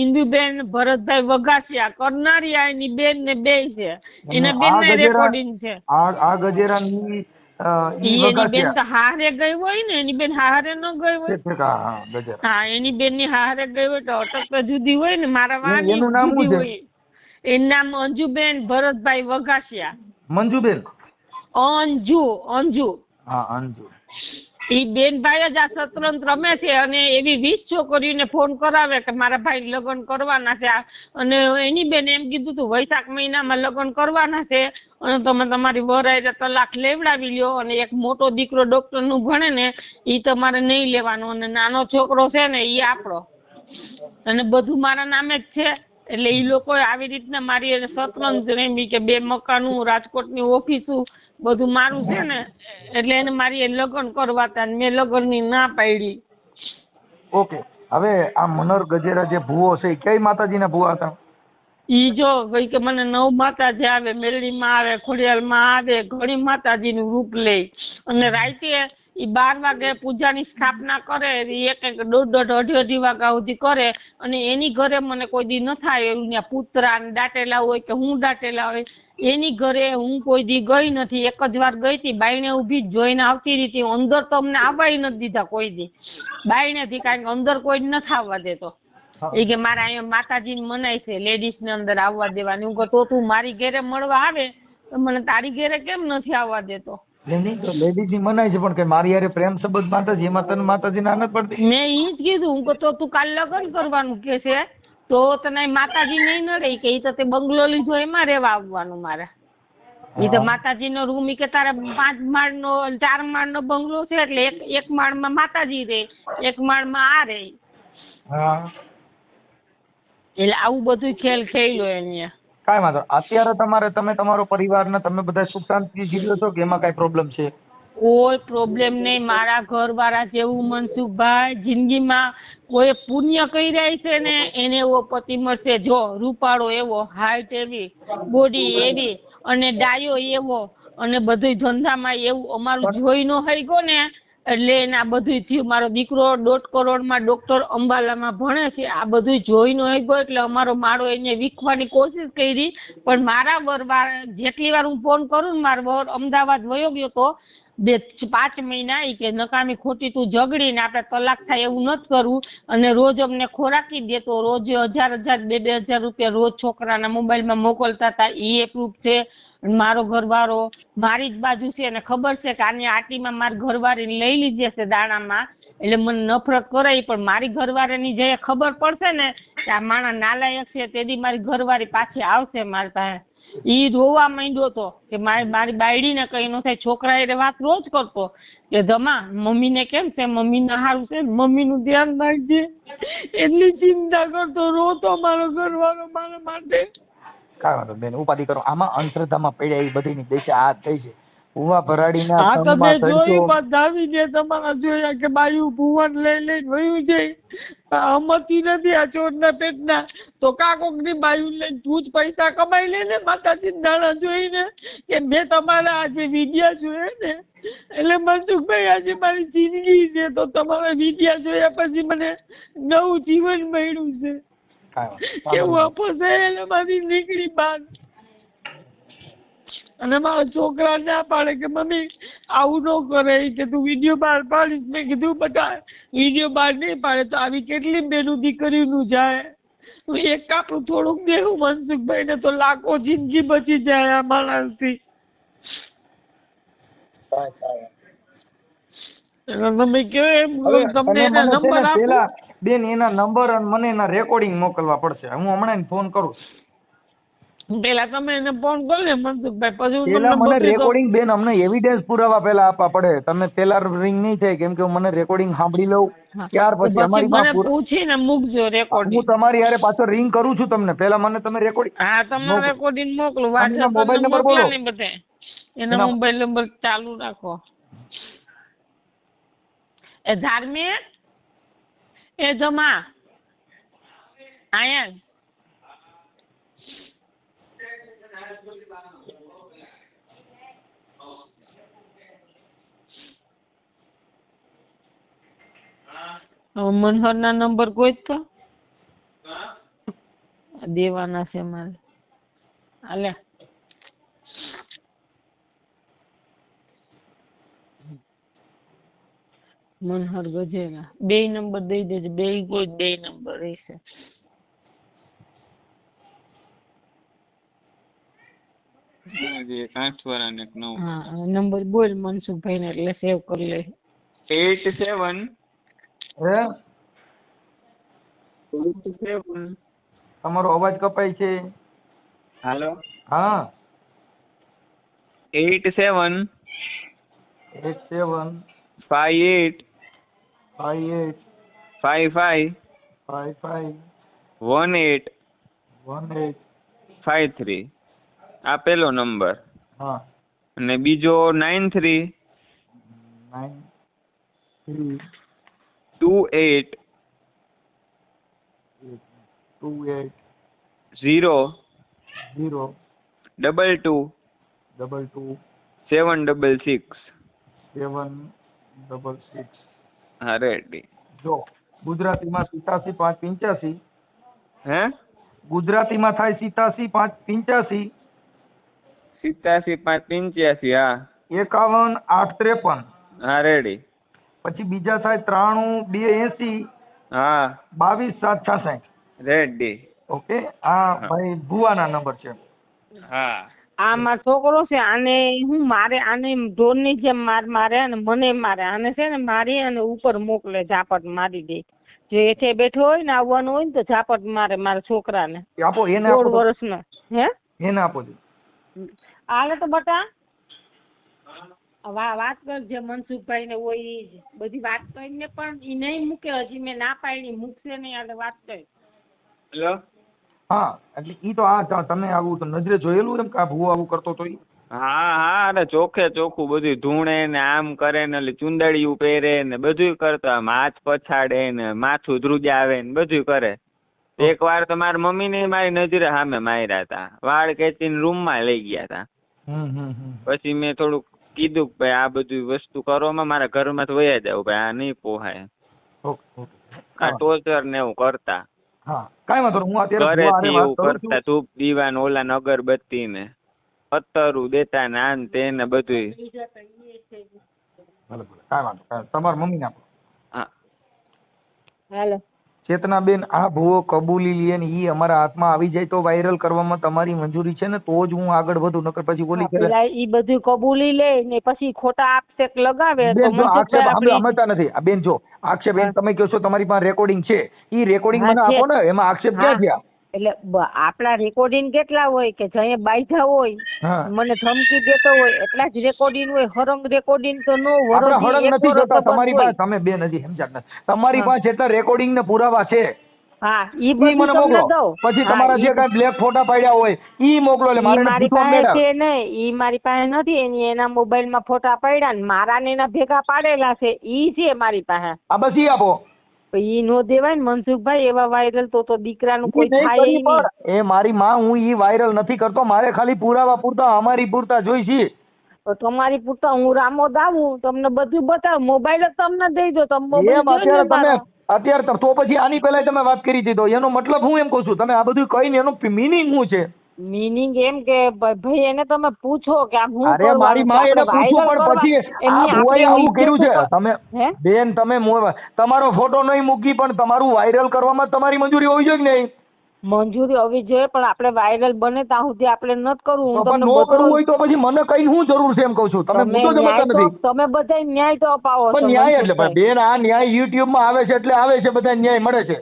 ઇન્દુબેન ભરતભાઈ વઘાસિયા. કરનારિયા એની બેન ને બે છે. એના બેન આ ના ગજેરા, રેકોર્ડિંગ છે. આ ગજેરાની ઈ એની બેન વગાસિયા. તો હારે ગઈ હોય ને, એની બેન હારે ન ગઈ હોય. ઠીક, હા ગજેરા. હા, એની બેન ની હારે ગઈ હોય તો અટક તો જુદી હોય ને, મારા વાની એનું નામ જુદી શું છે? હોય. એનું નામ અંજુબેન ભરતભાઈ વઘાસિયા. મંજુબેન. અંજુ. હા, અંજુ. ઈ બેન ભાઈ જ આ શતરંજ રમે છે અને એવી 20 છોકરીઓને ફોન કરાવે કે મારા ભાઈ લગ્ન કરવાના છે. અને એની બેન એમ કીધું હતું વૈશાખ મહિનામાં લગ્ન કરવાના છે અને તમે તમારી વરાઈને તલાક લેવડાવી લ્યો, અને એક મોટો દીકરો ડોક્ટર નું ભણે ને ઈ તમારે નહીં લેવાનો, અને નાનો છોકરો છે ને ઈ આપણો, અને બધું મારા નામે જ છે. એટલે ઈ લોકો આવી રીતના મારી એને શતરંજ રમી કે 2 મકાનું, રાજકોટની ઓફિસું બધું મારું છે ને, એટલે એને મારી એ લગ્ન કરવા હતા ને મેં લગ્નની ના પાડી. ઓકે, હવે આ મનહર ગજેરા જે ભૂવો છે એ કઈ માતાજીના ભૂવા હતા? ઈ જો ભાઈ કે મને 9 માતાજી આવે, મેલડીમાં આવે, ખોડિયાલમાં આવે, ઘણી માતાજીનું રૂપ લે. અને રાતે ઈ 12 વાગે પૂજાની સ્થાપના કરે, ઈ 1-1, 1.5, 2.5 વાગ્યા સુધી કરે. અને એની ઘરે મને કોઈ દી ન થાય એવું, ત્યાં પુતરા ને દાટેલા હોય કે હું દાટેલા હોય, એની ઘરે હું કોઈ દી ગઈ નથી. એક જ વાર ગઈ હતી, બાયણે ઊભી જોઈને આવતી રહી હતી. અંદર તો અમને આવવાય નથી દીધા કોઈ દી બાયણેથી, કારણ કે અંદર કોઈ નથી આવવા દેતો. એ કે મારા અહીંયા માતાજીને મનાય છે લેડીઝ ને અંદર આવવા દેવાની. હું કહું તો તું મારી ઘરે મળવા આવે તો મને તારી ઘરે કેમ નથી આવવા દેતો? લેડીઝ ની મનાય છે પણ કે મારી યારે પ્રેમ સંબંધ માતાજી, એમાં તને માતાજી ના નથી પડતી? મેં ઈ જ કીધું. હું કહું તો તું કાલ લગ્ન કરવાનું કે છે તો તને માતાજી નહીં નડે કે ઈ તો તે બંગલો લીધો એમાં રહેવા આવવાનું મારે. ઈ તો માતાજીનો રૂમ ઈ કે તારે 5 માળનો 4 માળનો બંગલો છે એટલે એક માળમાં માતાજી રહે, એક માળમાં આ રહે. હા, એટલે આવું બધું ખેલ ખેલ્યો એને. કાંઈ વાંધો. અત્યારે તમે તમારો પરિવાર ને તમે બધા સુખ શાંતિ જીવો છો કે એમાં કઈ પ્રોબ્લેમ છે? કોઈ પ્રોબ્લેમ નહીં. મારા ઘરવાળા જેવું મનસુખભાઈ જિંદગીમાં કોઈ પુણ્ય કર્યા છે ને એને એવો પતિ મળશે. જો રૂપાળો એવો, હાઈટ એવી, બોડી એવી, અને ડાયો એવો, અને બધું ધંધામાં એવું અમારું જોઈ ન હઈ ગયો ને એટલે એને આ બધું થયું. મારો દીકરો 1.5 કરોડમાં ડોક્ટર અંબાલામાં ભણે છે. આ બધું જોઈ ન હઈ ગયો એટલે અમારો માળો એને વીખવાની કોશિશ કરી. પણ મારા વરવાર જેટલી વાર હું ફોન કરું ને, મારો વર અમદાવાદ વયો ગયો તો 5 મહિના. ઈ કે નકામી ખોટી તું ઝઘડીને આપણે તલાક થાય એવું નથી કરવું, અને રોજ અમને ખોરાકી દેતો, રોજ 1000 2,000 રૂપિયા રોજ છોકરાના મોબાઈલમાં મોકલતા હતા. ઈ એ પ્રૂફ છે. મારો ઘરવાળો મારી જ બાજુ છે અને ખબર છે કે આની આટીમાં મારી ઘરવાળીને લઈ લીધે છે દાણામાં, એટલે મને નફરત કરાઈ. પણ મારી ઘરવાળીની જે ખબર પડશે ને કે આ માણસ નાલાયક છે તેથી મારી ઘરવાળી પાછી આવશે મારી પાસે. ઈ રોવા માંડ્યો તો કે મારી બાયડીને કઈ ન થાય. છોકરા એ વાત રોજ કરતો કે ધમા મમ્મીને કેમ છે, મમ્મીને સારું છે, મમ્મીનું ધ્યાન રાખજે. એટલી ચિંતા કરતો, રોતો મારો ઘરવાળો મારા માટે. કાંઈ વાંધો બેન, ઉપાધિ કરો. આમાં અંધશ્રદ્ધામાં પડ્યા એ બધીની દેશા આ થઈ છે. ભૂવા ભરાડીના આ તમે સંગમાં જોઈ ચડશો. બધાવી જે તમારા જોયા કે બાયું ભુવન લઈને વયું જાય. અમતી નથી આ ચોરના પેટના. તો કાકોકની બાયું લઈને તું જ પૈસા કમાઈ લે ને માતાજી દાણા જોઈને. કે મેં તમારા આજે વિડિયા જોયા ને એટલે મનસુખભાઈ આજે મારી જિંદગી છે, તો તમારા વિડિયા જોયા પછી મને નવું જીવન મળ્યું છે. કેવું આપો છે એટલે મારી નીકળી બહાર. અને મારા છોકરા ના પાડે કે મમ્મી આવું ન કરે, કે તું વિડીયો બહાર પાડીશ. મેં કીધું બટા વિડીયો બહાર નહીં પાડે તો આવી કેટલી બેનું દીકરીનું જાય. હું એક કાપડું થોડુંક દેવું મનસુખભાઈ ને તો લાખો જિંદગી બચી જાય આ માણસથી. તમે કેવો એમ તમને એના નંબર આપો બેન, એના નંબર અને મને એના રેકોર્ડિંગ મોકલવા પડશે. હું હમણાં ફોન કરું. પેલા તમે એને ફોન કરો ને મનસુખભાઈ, પછી પેલા મને રેકોર્ડિંગ બેન અમને એવિડન્સ પુરાવા પેલા આપવા પડે. તમે પેલા રિંગ નહીં થાય કેમ કે મને રેકોર્ડિંગ સાંભળી લઉં ત્યાર પછી અમારી મને પૂછીને મૂકજો રેકોર્ડિંગ. હું તમારી હારે પાછો રિંગ કરું છું તમને. પેલા મને તમે રેકોર્ડિંગ. હા, તમને રેકોર્ડિંગ મોકલું. એના મોબાઈલ નંબર બોલો. બધે એના મોબાઈલ નંબર ચાલુ રાખો. એ ધાર્મિક એ જમા આયન મનહરના નંબર કોઈ જ તો દેવાના છે મારે હાલે મનહર ગજેરા બે નંબર દઈ દેજો બે કોઈ બે નંબર રહેશે હા નંબર બોલ મનસુખભાઈ ને એટલે સેવ કરી લે 87 હે 87 તમારો અવાજ કપાય છે. હાલો હા 87 87 58 58 55 55 18 18 53 આ પેલો નંબર હા અને બીજો 93 93 28 28 0 0 22 22 766 766. હા રેડી જો ગુજરાતીમાં 87 585 હે ગુજરાતીમાં થાય 87 585 87 585 હા 51 853. હા રેડી પછી બીજા થાય 93 280 હા 22 766. રેડી ઓકે આ ભાઈ ભુવાના નંબર છે. હા આ મારો છોકરો છે આને હું મારે આને ઢોરની જેમ મારે અને મને મારે આને છે ને મારી અને ઉપર મોકલે ઝાપટ મારી દે જો એઠે બેઠો હોય ને આવવાનું હોય ને તો ઝાપટ મારે મારા છોકરાને એ આપો એને 16 આપો વર્ષનો હે એને આપો છો. હાલે તો બટા વાત કરજે મનસુખભાઈ ને હોય ઈ જ બધી વાત કરીને પણ ઈ નહીં મૂકે હજી મેં ના પાડી મૂકશે નહીં એટલે વાત કરી હેલો હા એટલે ઈ તો આ તમે આવું તો નજરે જોયેલું એમ કે આ ભુવો આવું કરતો તો ઈ? હા હા અરે ચોખ્ખે ચોખ્ખું બધું ધૂણે ને આમ કરે ને એટલે ચુંદડિયું પહેરે ને બધું કરતો આમ હાથ પછાડે ને માથું ધ્રુજાવે ને બધું કરે. એક વાર તો મારી મમ્મી ને મારી નજરે સામે માર્યા હતા વાળ ખેંચીને રૂમમાં લઈ ગયા હતા. પછી મેં થોડુંક કીધું કે ભાઈ આ બધી વસ્તુ કરવામાં મારા ઘરમાં તો વયા જાવ ભાઈ આ નહીં પોહાય. આ ટોર્ચર ને એવું કરતા હા કાંઈ વાંધો નહીં. હું અત્યારે ઘરેથી ભુવા હારે એવું વાત કરું છું. કરતા ધૂપ દીવા ને ઓલા અગરબત્તી ને અત્તરું દેતા ને આન તે ને બધું. ભલે ભલે કાંઈ વાંધો કાંઈ તમારા મમ્મીને આપો. હા હાલો ચેતનાબેન આ ભુવો કબૂલી લે ને ઈ અમારા હાથમાં આવી જાય તો વાયરલ કરવામાં તમારી મંજૂરી છે ને તો જ હું આગળ વધું નકર પછી ઓલી કરે પેલા ઈ બધું કબૂલી લે ને પછી ખોટા આક્ષેપ લગાવે તો બેન જો આક્ષેપ મનસુખભાઈ આપણી સમજતા નથી. આ બેન જો આક્ષેપ એમ તમે કહો છો તમારી પાસે રેકોર્ડિંગ છે ઈ રેકોર્ડિંગ હા, મને છે. આપો ને એમાં આક્ષેપ ક્યાં થયા? એટલે આપણા રેકોર્ડિંગ કેટલા હોય કે જઈએ બાંધ્યા હોય હા મને ધમકી દેતો હોય એટલા જ રેકોર્ડિંગ હોય હરંગ રેકોર્ડિંગ તો નો આપણે વરદી હળંગ એક નથી વરસ જોતા તો તમારી બંધ પાસે હોય. તમે બેન હજી સમજ્યા નથી. તમારી હા. પાસે જેટલા રેકોર્ડિંગ ને પુરાવા છે હા ઈ ઈ બધું મને તમને મોકલો. દઉં પછી હા, તમારા જે ઈ કાંઈ બ્લેક ફોટા પાડ્યા હોય ઈ મોકલો એટલે મારે ઈ એને મારી પૂછવા પાસે મેળા. છે નહીં ઈ મારી પાસે નથી એની એના મોબાઈલમાં ફોટા પડ્યા ને મારા ને એના ભેગા પાડેલા છે ઈ છે મારી પાસે આ બસ ઈ આપો. ઈ નો દેવાય ને મનસુખભાઈ એવા વાયરલ તો દીકરાનું ઈ કોઈ નહીં થાય કરવી ઈ નહીં. પણ. એ મારી માં હું ઈ વાયરલ નથી કરતો. મારે ખાલી પુરાવા પૂરતા અમારી પૂરતા જોઈ છે. તો તમારી પૂરતા હું રામોદ આવું તમને બધું બતાવું મોબાઈલ જ તમને દઈ દો તમે મોબાઈલ એમ જોઈ લો અત્યારે તમે મારો. અત્યારે તો પછી આની પહેલા તમે વાત કરી દીધો એનો મતલબ હું એમ કહું છું તમે આ બધું કહીને એનો મીનિંગ શું છે? મીનિંગ એમ કે ભાઈ એને તમે પૂછો કે આ હું અરે મારી માં એને પૂછું પણ પછી આ ભુવાએ આવું કર્યું છે. તમે હે બેન તમે તમારો ફોટો નહીં મૂકી પણ તમારું વાયરલ કરવામાં તમારી મંજૂરી હોવી જોઈએ કે નહીં? મંજૂરી હોવી જોઈએ પણ આપણે વાયરલ બને ત્યાં સુધી આપણે નથી કરવું. હું તો પણ તમને નો કરવું બધું હોય તો પછી મને કઈ શું જરૂર છે એમ કહું છું. તમે તમે મુદ્દો સમજતા ન્યાય તો નથી. તમે બધા ન્યાય તો અપાવો છો પણ ન્યાય એટલે મનસુખભાઈ. બેન આ ન્યાય યુટ્યુબ માં આવે છે એટલે આવે છે બધા ન્યાય મળે છે.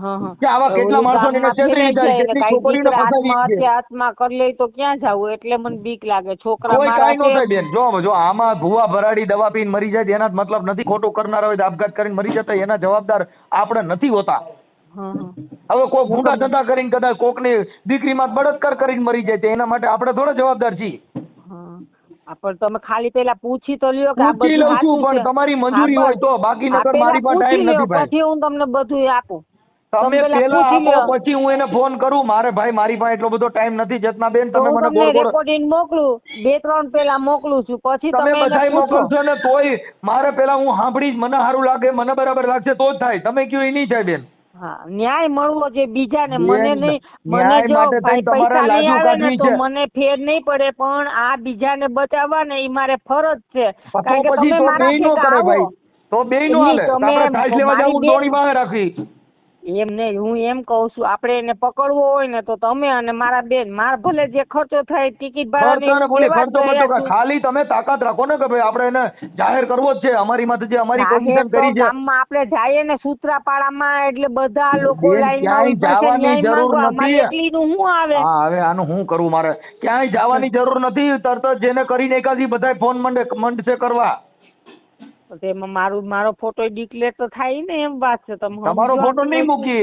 હા હા કે આવા કેટલા માણસોને એને છેતરી જાય, કેટલી છોકરીઓને ફસાવી છે. આત્મહત્યા કરી લે તો ક્યાં જવું એટલે મને બીક લાગે છોકરા કોઈ મારા કાંઈ નો થાય છે. બેન. જો આમાં ભૂવા ભરાડી દવા પીને મરી જાય એના જ મતલબ નથી. ખોટું કરનારા હોય તો આપઘાત કરીને મરી જતા એના જવાબદાર આપણે નથી હોતા. હા હા હવે કોઈ ગુંડા ધંધા કરીને કદાચ કોકની દીકરીમાં બળાત્કાર કરીને મરી જાય તો એના માટે આપણે થોડા જવાબદાર છીએ. હા પણ તમે ખાલી પેલા પૂછી તો લ્યો કે આ પૂછી બધું લઉં છું સાચું પણ છે. તમારી મંજૂરી હા, હોય તો, બાકી નકર પેલા મારી પાસે પૂછી ટાઈમ લ્યો, નથી ભાઈ. પછી હું તમને બધું આપું. તમે પેલા પેલા પૂછી આપો લ્યો. પછી હું એને ફોન કરું. મારે ભાઈ મારી પાસે એટલો બધો ટાઈમ નથી. જતના બેન તો તમે હું મને તમને ગોળ ગોળ રેકોર્ડિંગ મોકલું, 2-3 પેલા મોકલું છું, પછી તમે તમે એને બધાય પૂછો. મોકલશો ને તોય મારે પેલા હું સાંભળીશ, મને સારું લાગે, મને બરાબર લાગશે તો જ થાય. તમે કયો એ નહીં થાય બેન. હા, ન્યાય મળવો જોઈએ બીજાને, મને બેન, નહીં. મને ન્યાય જો માટે ભાઈ થઈને તમારે પૈસા નહીં લાજુ આવે ને કાઢવી તો છે. મને ફેર નહીં પડે, પણ આ બીજાને બચાવવા ને એ મારે ફરજ છે. તો કારણ કે પછી તમે તો મારા બેય નો ભેગા કરે આવો. ભાઈ. તો બેય નો નહીં, હાલે. તમે આપણે ટાઈસ લેવા મારી જવું બેન- દોડી વાંહે રાખી. એમ નહીં, હું એમ કહું છું, આપણે એને પકડવો હોય ને તો તમે અને મારા બેન, માર ભલે જે ખર્ચો થાય ટિકિટ ભાડાની ખર્ચો ને બોલી દેવા જ ખર્ચો તૈયાર કરતો છું. ખાલી તમે તાકાત રાખો ને કે ભાઈ આપણે એને જાહેર કરવો જ છે. અમારી માટે જે અમારી જાહેર કમિશન તો કરી છે. ગામમાં આપણે જઈએ ને સૂત્રાપાડામાં એટલે બધા લોકો બેન, લાઈનમાં ક્યાંય ઊભા છે, જવાની ન્યાય જરૂર માંગવા. અમારે નથી. એકલીનું શું આવે? હા, હવે આનું શું કરવું મારે? ક્યાંય જવાની જરૂર નથી. તરત જ જેને કરી નાખ્યા છે બધાય ફોન મંડશે કરવા. તેમાં મારો ફોટો ડિક્લેર તો થાય ને, એમ વાત છે. તમે તમારો સમજો ફોટો નહીં મૂકી,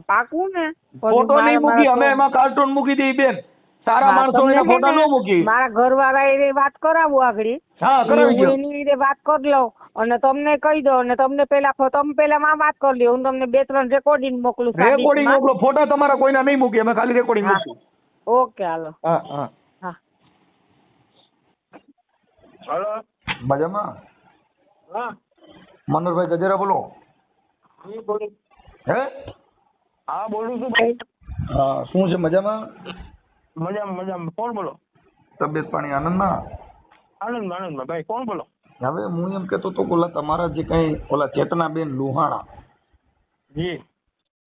પાકું ને? ફોટો નહીં મૂકી, અમે એમાં કાર્ટૂન મૂકી દઈએ બેન. સારા માણસો એના ફોટા ન મૂકી. મારા ઘરવાળા એ વાત કરાવું આગળ. હા, કરાવી હું દો. એની રીતે વાત કરી લઉં અને તમને કહી દો, અને તમને પેલા માં વાત કરી લ્યો. હું તમને 2-3 રેકોર્ડિંગ મોકલું. રેકોર્ડિંગ મોકલો. ફોટા તમારા કોઈના નહીં મૂકી, અમે ખાલી રેકોર્ડિંગ હા. મૂકશું. ઓકે, હાલો. હા હા. હા. હલો. મજામાં? હા. મનોહરભાઈ ગજેરા બોલો. હે? હા, બોલું છું ભાઈ. હા, શું છે? મજામાં? મજામાં. કોણ બોલો? તબિયત પાણી આનંદમાં? આનંદમાં ભાઈ. કોણ બોલો? હવે હું એમ કહેતો તો ઓલા તમારા જે કઈ ઓલા ચેતનાબેન લુહાણા, જી.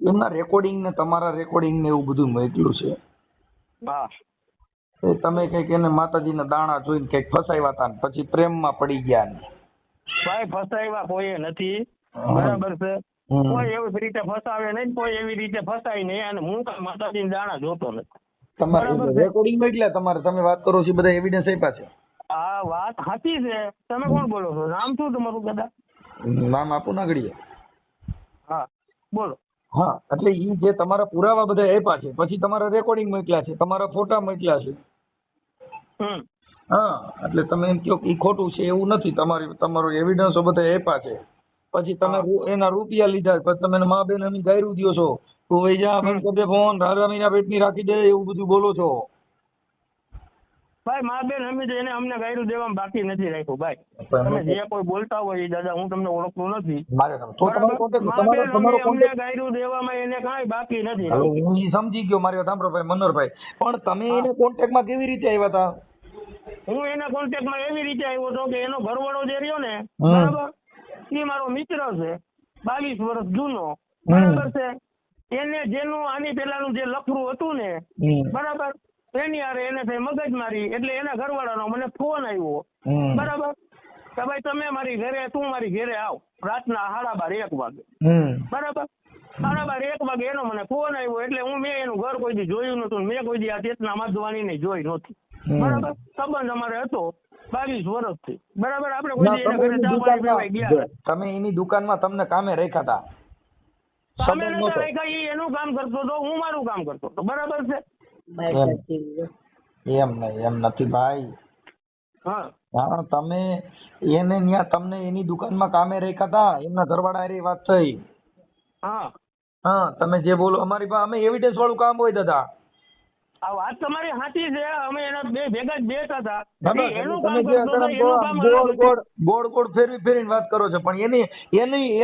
એમના રેકોર્ડિંગ ને તમારા રેકોર્ડિંગ ને એવું બધું મોકલ્યું છે. હા. એ તમે કઈક એને માતાજીના દાણા જોઈને કઈક ફસાવ્યા હતા ને પછી પ્રેમમાં પડી ગયા ને. ભાઈ, ફસાવ્યા કોઈ નથી. બરાબર છે. કોઈ એવી રીતે ફસાવે નહીં, કોઈ એવી રીતે ફસાય નહીં. અને હું કઈ માતાજીના દાણા જોતો નથી. તમારે રેકોર્ડિંગ મોકલ્યા તમારે, તમે વાત કરો છો, બધા એવિડન્સ આપ્યા છે. આ વાત સાચી છે. તમે કોણ બોલો છો? નામ શું તમારું કદાચ? નામ આપો ના ઘડીએ. હા, બોલો. હા, એટલે ઈ જે તમારા પુરાવા બધા આપ્યા છે, પછી તમારા રેકોર્ડિંગ મોકલ્યા છે, તમારા ફોટા મોકલ્યા છે. હા, એટલે તમે એમ કહો કે ઈ ખોટું છે એવું નથી. તમારું એવિડન્સો બધા આપ્યા છે, પછી તમે એના રૂપિયા લીધા, પછી તમે મા બેન અમે ગાયરું દ્યો છો, તું વઈ જા બંધ કરી દે ફોન, રાજામીના પેટની રાખી દે, એવું બધું બોલો છો. ભાઈ, મા બેન અમે એને અમને ગાયરું દેવામાં બાકી નથી રાખ્યું. ભાઈ, તમે જે કોઈ બોલતા હોય એ દાદા હું તમને ઓળખતું નથી. અમને ગાયરું દેવામાં એને કાંઈ બાકી નથી. હું ઈ સમજી ગયો, મારી વાત સાંભળો ભાઈ મનોહરભાઈ, પણ તમે એને કોન્ટેક્ટમાં કેવી રીતે આવ્યા હતા? હું એના કોન્ટેક્ટમાં એવી રીતે આવ્યો હતો કે એનો ઘરવાળો જે રહ્યો ને, બરાબર, એ મારો મિત્ર છે, 22 વર્ષ જૂનો, બરાબર છે. એને જેનું આની પેલાનું જે લફરું હતું ને, બરાબર, એની હારે એને થઈ મગજમારી. એટલે એના ઘરવાળાનો મને ફોન આવ્યો, બરાબર, કે ભાઈ તમે મારી ઘરે, તું મારી ઘરે આવ રાતના 12:30-1 વાગે, બરાબર. 12:30-1 વાગે એનો મને ફોન આવ્યો. એટલે મેં એનું ઘર કોઈ દી જોયું નતું, મેં કોઈ દી આ ચેતના માધવાની ને જોઈ નહોતી, બરાબર. સંબંધ અમારે હતો 22 વર્ષથી, બરાબર. આપણે કોઈ દી એના ઘરે ચા પાણી પીવા ગયા. તમે એની દુકાનમાં તમને કામે રાખ્યા હતા? કામે નતા રાખ્યા. એ એનું કામ કરતો હતો, હું મારું કામ કરતો હતો, બરાબર છે. એમ નહીં, એમ નથી ભાઈ. હા, તમે એને ન્યા તમને એની દુકાનમાં કામે રાખ્યા હતા, એમના ઘરવાળા હારે વાત થઈ. હા, તમે જે બોલો અમારી પાસે અમે એવિડન્સ વાળું કામ હોય દાદા. આ વાત તમારી સાચી છે. અમે એના બે ભેગા જ બેઠા હતા. ગોળ ગોળ ફેરવીને વાત કરો છો, પણ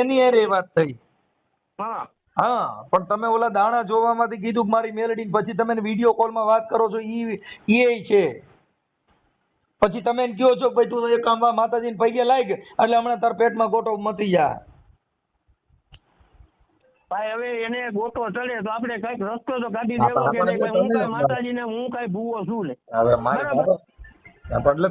એની હારે વાત થઈ. હા, પણ તમે ઓલા દાણા જોવામાંથી કીધું કે મારી મેલડી, પછી તમે વિડીયો કોલમાં વાત કરો છો, ઈ છે. પછી તમે એને કહો છો કે ભાઈ તું એક કામ માતાજીને પૈગે લાગ એટલે હમણાં તાર પેટમાં ગોટો મટી જાય. ભાઈ, હવે એને ગોટો ચડે તો આપણે કઈક રસ્તો તો કાઢી દેવો કે નહીં. હું કઈ માતાજીને હું કઈ ભૂવો છું ને, બરાબર. એટલે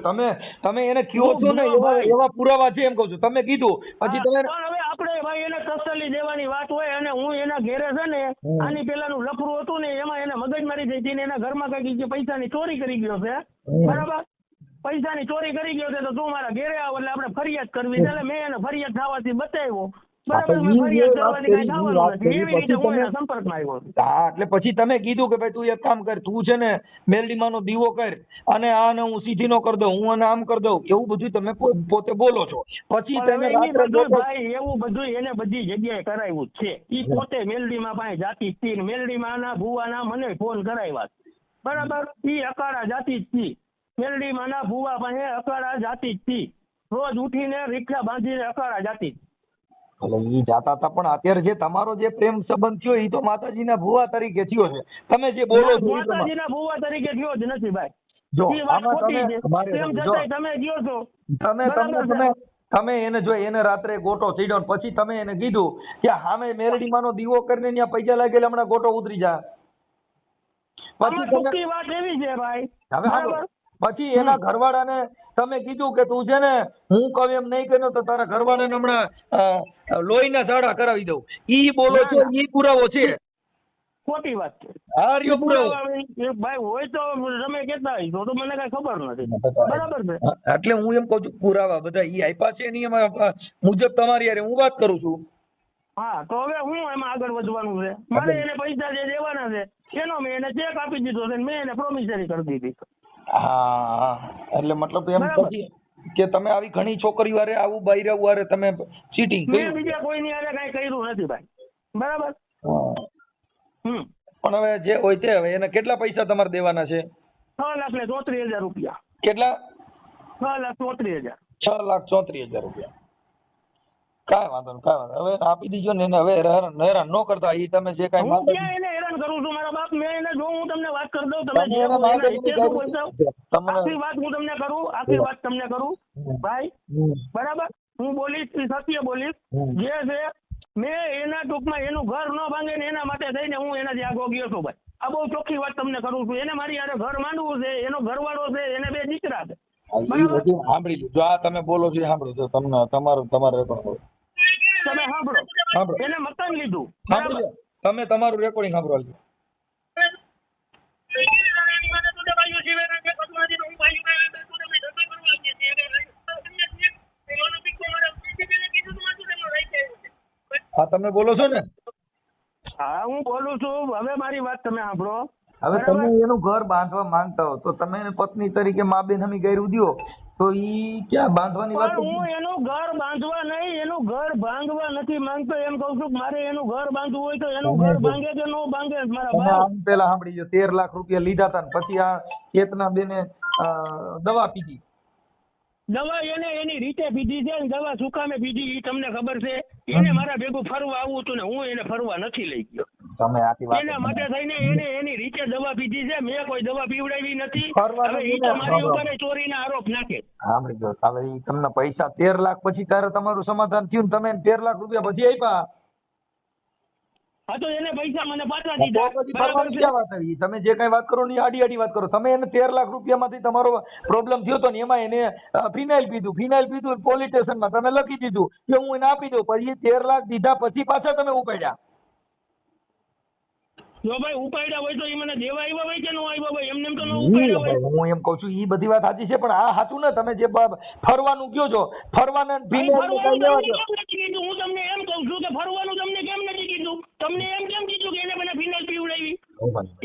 તમે એને કયો છો ને એવા પુરાવા છે એમ કહું છું. તમે કીધું પછી તમે પણ હવે આપણે ભાઈ એને તસલ્લી દેવાની વાત હોય. અને હું એના ઘેરે છે ને, આની પેલાનું લફરું હતું ને, એમાં એને મગજમારી થઈ હતી ને એના ઘરમાં કઈક પૈસાની ચોરી કરી ગયો છે, બરાબર. પૈસાની ચોરી કરી ગયો છે તો તું મારા ઘેરે આવ એટલે આપણે ફરિયાદ કરવી. એટલે મેં એને ફરિયાદ થવાથી બતાવ્યો. બરાબર, ઈ જે ફરિયાદ વાત કરવાથી કરી, કાંઈ ઈ વાત થવાનું નથી. કરી, એવી રીતે પછી હું તમે- એના સંપર્કમાં આવ્યો છું. હા, એટલે પછી તમે કીધું કે ભાઈ તું એક કામ કર, તું છે ને મેલડીમાંનો દીવો કર અને આને હું સીધીનો કરી દઉં, હું આને આમ કરી દઉં, એવું બધું તમે પોતે બોલો છો. પછી પણ તમે હવે ઈ રાત્રે બધું ગોતો- ભાઈ એવું બધું એને બધી જગ્યાએ કરાવ્યું જ છે. ઈ પોતે મેલડીમાં પાસે જાતી જ હતી. મેલડીમાં આના ભુવાના મને ફોન કરાવ્યા. બરાબર, ઈ અકાળા જાતી જ હતી. મેલડીમાં ના ભુવા પાસે અકાળા જાતી જ હતી. રોજ ઉઠીને રિક્ષા બાંધીને અકાળા જાતી જ. એટલે ઈ જાતા હતા, પણ અત્યારે જે તમારો જે પ્રેમ સંબંધ થયો એ તો માતાજીના ભુવા તરીકે થયો છે. તમે જે બોલો છો એ પ્રમાણે. માતાજીના ભુવા તરીકે થયો જ નથી ભાઈ. જો ઈ વાત આમાં ખોટી તમે છે. મારે તેમ જો છતાંય તમે કહો છો. તમે બરાબર તમે છે. તમે એને જો એને રાત્રે ગોટો ચડ્યો ને પછી તમે એને કીધું કે સામે મેલડીમાંનો દીવો કરીને ત્યાં પૈસા લાગેલા હમણાં ગોટો ઉતરી જા. પછી આમાં તમે ટૂંકી વાત એવી છે ભાઈ. હવે સાંભળો, બરાબર. પછી એના ઘરવાળાને તમે કીધું કે તું છે ને હું કહું એમ નહીં કર્યો તો તારા ઘરવાળાને હમણાં લોહીના ઝાડા કરાવી દઉં. ઈ બોલો ના, છો, ના. ઈ પુરાવો છે. ખોટી વાત છે. હા, રહ્યો પુરાવો. એ ભાઈ હોય તો તમે કહેતા હોય તો મને કઈ ખબર નથી. બરાબર છે. એટલે હું એમ કહું છું પુરાવા બધા ઈ આપ્યા છે એની મુજબ તમારી હારે હું વાત કરું છું. હા, તો હવે હું એમાં આગળ વધવાનું છે. મારે એને પૈસા જે દેવાના છે એનો મેં એને ચેક આપી દીધો છે. મેં એને પ્રોમિસરી કરી દીધી. હા, એટલે મતલબ એમ બરાબર. પછી કે તમે આવી ઘણી છોકરીઓ હારે આવું બૈરા હારે તમે ચીટિંગ મેં કર્યું. બીજા કોઈની હારે કઈ કર્યું નથી ભાઈ. બરાબર. હા. પણ હવે જે હોય તે હવે એને કેટલા પૈસા તમારે દેવાના છે? 6,34,000 રૂપિયા. કેટલા? 6,34,000. 6,34,000 રૂપિયા. કાંઈ વાંધો નહીં, કાંઈ વાંધો નહીં. હવે આપી દીજો ને એને. હવે હેરાન ન કરતા. એ તમે જે કાંઈ હું માતાજી ક્યાં એને હેરાન કરું છું મારા બાપ? મેં એને જો હું તમને વાત કરી દઉં, તમે તમે જે એને કહો એના માતાજીની હિતે ગાડી બોલતા. તમને- આખી વાત હું તમને કરું, આખી વાત તમને કરું ભાઈ. બરાબર, હું બોલીશ એ સત્ય બોલીશ. જે છે મેં એના ટૂંકમાં એનું ઘર ન ભાંગે ને એના માટે થઈને હું એનાથી આગો ગયો છું ભાઈ. આ બહુ ચોખ્ખી વાત તમને કરું છું. એને મારી હારે ઘર માંડવું છે, એનો ઘરવાળો છે, એને 2 દીકરા છે. ઈ બધું સાંભળી લીધું. આ તમે બોલો છો એ સાંભળો છો. તમને તમારે રેકોર્ડિંગ તમે સાંભળો, સાંભળો. એને મકાન લીધું. સાંભળી લો. તમે તમારું રેકોર્ડિંગ સાંભળો. હા, તમે બોલો છો ને? હા, હું બોલું છું. હવે મારી વાત તમે સાંભળો. હવે તમે એનું ઘર બાંધવા માંગતા હો તો તમે એને પત્ની તરીકે મા બેન હમી ગાયરું દ્યો તો ઈ ક્યાં બાંધવાની વાત? પણ હું એનું ઘર બાંધવા નહીં, એનું ઘર ભાંગવા નથી માંગતો. એમ કહું છું કે મારે એનું ઘર બાંધવું હોય તો એનું ઘર ભાંગે કે ન ભાંગે મારા તમે ભાઈ. આમ પેલા સાંભળી લો, 13 લાખ રૂપિયા લીધા હતા ને પછી આ ચેતના બેને દવા પીધી. દવા એને એની રીતે પીધી છે ને દવા શું કામે પીધી એ તમને ખબર છે? એને મારા ભેગું ફરવા આવવું હતું ને હું એને ફરવા નથી લઈ ગયો. તમે આખી વાત એના માટે થઈને એને એની રીતે દવા પીધી છે. મેં કોઈ દવા પીવડાવી નથી. ફરવાનું હવે એ નહીં ને, તમારી સાંભળો. ઉપર ચોરીના આરોપ નાખે. સાંભળી લો. હવે ઈ તમને પૈસા 13 લાખ પછી ત્યારે તમારું સમાધાન થયું ને તમે એને 13 લાખ રૂપિયા પછી આપ્યા. હા, તો એને પૈસા મને પાછા તો દીધા. પછી બરાબર ફરવાની છે? ક્યાં વાત આવી? તમે જે કઈ વાત કરો ને આડી વાત કરો. તમે એને 13 લાખ રૂપિયામાંથી તમારો પ્રોબ્લેમ થયો તો ને એમાં એને ફિનાઇલ પીધું પોલીસ સ્ટેશનમાં તમે લખી દીધું કે હું એને આપી દઉં. પછી 13 લાખ દીધા પછી પાછા તમે ઉપાડ્યા. જો ભાઈ ઉપાડ્યા હોય તો એ મને દેવા આવ્યા હોય કે ન આવ્યા હોય? એમને એમ તો ન ઉપાડ્યા હોય. હું એમ કઉ છું ઈ બધી વાત સાચી છે પણ આ સાચું ને તમે જે ફરવાનું કયો છો ફરવાના ભાઈ, ફરવાનું તમને કેમ નથી કીધું? હું તમને એમ કહું છું કે ફરવાનું તમને કેમ નથી કીધું? તમને એમ કેમ કીધું કે એને મને ફિનાઇલ પીવડાવી?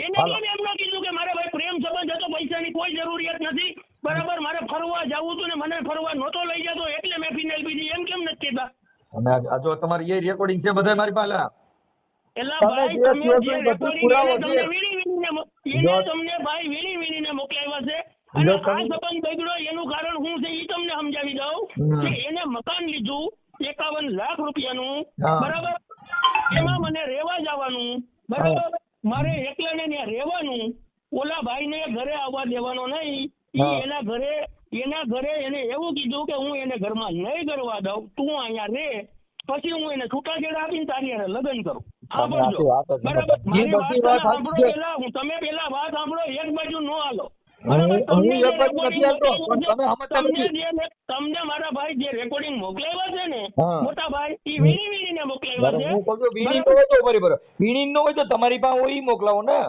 એને કેમ એમ ન કીધું કે મારે ભાઈ પ્રેમ સંબંધ હતો, પૈસાની કોઈ જરૂરિયાત નથી. બરાબર, મારે ફરવા જવું હતું ને મને ફરવા નહોતો લઈ જતો એટલે મેં ફિનાઇલ પીધી. એમ કેમ નથી કીધા? અને આ જો તમારી એ રેકોર્ડિંગ છે બધા મારી પાસે. એલા તમે ભાઈ, જે તમે કહો છો જે એ બધું રેકોર્ડિંગ પુરાવો એને છે. તમને વીણી ભાઈ વીણી મોકલાવ્યા છે. અને જો આ તમે- સંબંધ બગડ્યો એનું કારણ શું છે એ તમને સમજાવી દઉં કે એને મકાન લીધું 51 લાખ રૂપિયાનું. હા. બરાબર, એમાં મને રહેવા જવાનું. બરાબર, મારે એકલાને ત્યાં રહેવાનું. ઓલા ભાઈને ઘરે આવવા દેવાનો નહીં. હા. ઈ એના ઘરે એને એવું કીધું કે હું એને ઘરમાં નહીં કરવા દઉં, તું અહીંયા રહે. પછી હું એને છૂટાછેડા આપીને તારી હારે લગ્ન કરું. તમે સાંભળજો. આખી વાત જ બરાબર, નથી. મારી એ બધી વાત વાત સાચી સાંભળો છે. પહેલા. તમે પહેલા વાત સાંભળો, એક બાજુ નો હાલો. હું બરાબર, તમને એક જે બાજુ નથી હાલતો, recording પણ તમે સમજતા તમને નથી. તમને મારા ભાઈ જે રેકોર્ડિંગ મોકલાવ્યા છે ને હા. મોટા ભાઈ, ઈ વીણીને મોકલાવ્યા બરાબર, છે. હું કહું છું વીણી તો હોય તો બરાબર. વીણી નો હોય તો તમારી પાસે હોય ઈ મોકલાવો ને.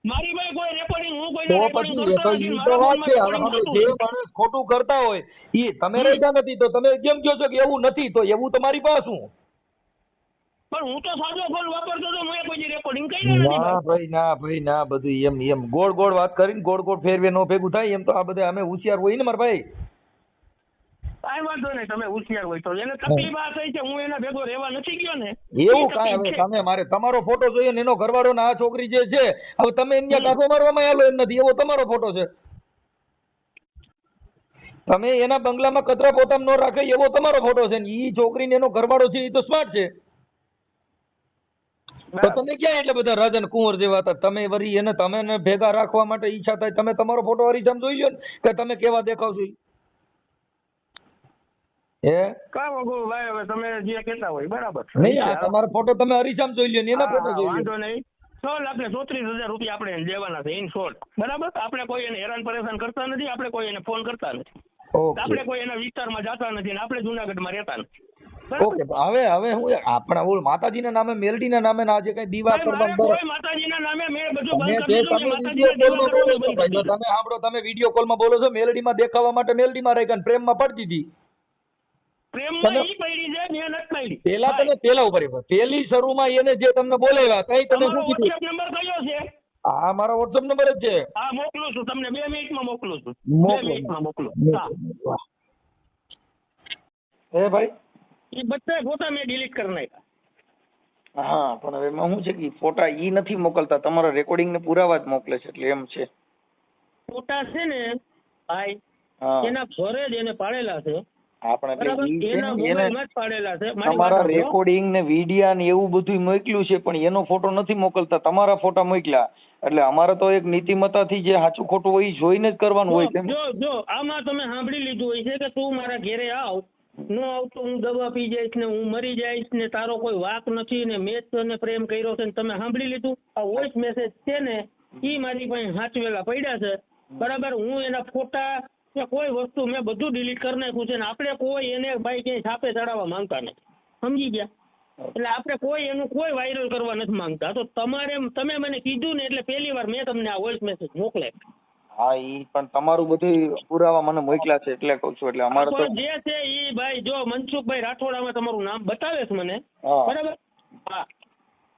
મારી ભાઈ કોઈ રેકોર્ડિંગ હું કોઈ તો રેકોર્ડિંગ પછી કરતો એ નથી. તો મારા વાત છે. હવે ફોનમાં આપણે recording જે થતું માણસ ખોટું કરતા હોય ઈ તમે રહેતા નથી તો તમે કેમ કહો છો કે એવું નથી? તો એવું તમારી પાસે શું? પણ હું તો સાદો ફોન વાપરતો હતો, મેં કોઈ રેકોર્ડિંગ કરી નથી ના ભાઈ. ભાઈ ના બધું એમ ગોળ ગોળ વાત કરીને ગોળ ફેરવે નો ભેગું થાય. એમ તો આ બધા અમે હોશિયાર હોય ને મારા ભાઈ. કાંઈ વાંધો નહીં, તમે હોશિયાર હોય તો. એને તકલીફ આ થઈ છે, હું એના ભેગો રહેવા નથી ગયો ને. એવું કાંઈ હવે તમે મારે તમારો ફોટો જોઈએ ને એનો ઘરવાળો ને આ છોકરી જે છે, હવે તમે એમને કાંઠો મારવામાં આલો એમ નથી, એવો તમારો ફોટો છે. તમે એના બંગલામાં કચરા પોતામાં ન રાખે એવો તમારો ફોટો છે. ને ઈ છોકરીને એનો ઘરવાળો છે એ તો સ્માર્ટ છે. તો તમે ક્યાં એટલે બધા રાજા ને કુંવર જેવા હતા? તમે વરી એને તમે ભેગા રાખવા માટે ઈચ્છા થાય, તમે તમારો ફોટો હરીસામ જોઈ લો ને કે તમે કેવા દેખાવ છો. કાંઈ વાંધો ભાઈ, હવે તમે જે કહેતા હોય બરાબર. નહીં, આ તમારો ફોટો તમે હરીસામ જોઈ લો ને એના ફોટો જોઈ લો. વાંધો નહીં. 6,34,000 રૂપિયા આપણે એને દેવાના છે ઇન શોર્ટ, બરાબર. આપણે કોઈ એને હેરાન પરેશાન કરતા નથી, આપણે કોઈ એને ફોન કરતા નથી, આપણે કોઈ એના વિસ્તારમાં જતા નથી, ને આપણે જુનાગઢમાં રહેતા નથી. ઓકે, હવે હું આપણા ઓલ માતાજીના નામે મેલડીના નામે આજે કઈ દીવા કરવાનું કોઈ માતાજીના નામે મેં બધું બંધ કરી દીધું. માતાજીના તમે સાંભળો, તમે વિડીયો કોલમાં બોલો છો મેલડીમાં દેખાવા માટે મેલડીમાં રહી અને પ્રેમમાં પડતી હતી. પ્રેમમાં ઈ પડી છે, મેં નથી પડી. પેલા તમે પેલા ઉપર પેલી શરૂમાં એને જે તમને બોલાવ્યા તઈ તમે શું કીધું? WhatsApp નંબર કયો છે? હા, મારો WhatsApp નંબર જ છે. હા, મોકલું છું તમને, 2 મિનિટમાં મોકલું છું. 2 મિનિટમાં મોકલું. હા, એ ભાઈ એ બધા ફોટા મેં ડિલીટ કરી નાખ્યા. હા, પણ હવે એમાં શું છે કે ફોટા ઈ નથી મોકલતા, તમારા રેકોર્ડિંગ ને પુરાવા જ મોકલે છે, એટલે એમ છે. ફોટા છે ને ભાઈ, એના ઘરે જ એને પાડેલા છે. તમારા રેકોર્ડિંગ ને વિડિયા ને એવું બધું મોકલ્યું છે, પણ એનો ફોટો નથી મોકલતા, તમારા ફોટા મોકલ્યા. એટલે અમારે તો એક નીતિમત્તાથી જે સાચું ખોટું હોય જોઈને જ કરવાનું હોય. જો આમાં તમે સાંભળી લીધું હોય છે કે તું મારા ઘેરે આવ, નો આવતો હું દવા પી જઈશ ને હું મરી જઈશ ને તારો કોઈ વાક નથી ને મેં તને પ્રેમ કર્યો છે, તમે સાંભળી લીધું. આ વોઇસ મેસેજ છે ને ઈ મારી પાસે સાચવેલા પડ્યા છે, બરાબર. હું એના ફોટા કે કોઈ વસ્તુ મેં બધું ડિલીટ કરી નાખ્યું છે, ને આપણે કોઈ એને ભાઈ ક્યાંય છાપે ચડાવવા માંગતા નથી, સમજી ગયા? એટલે આપણે કોઈ એનું કોઈ વાયરલ કરવા નથી માંગતા. તો તમે મને કીધું ને એટલે પહેલી વાર મેં તમને આ વોઇસ મેસેજ મોકલે. હા, ઈ પણ તમારું બધું પુરાવા મને મોકલ્યા છે એટલે કહું છું. એટલે અમારે તો જે છે ઈ ભાઈ, જો મનસુખભાઈ રાઠોડામાં તમારું નામ બતાવે છે મને, બરાબર. હા,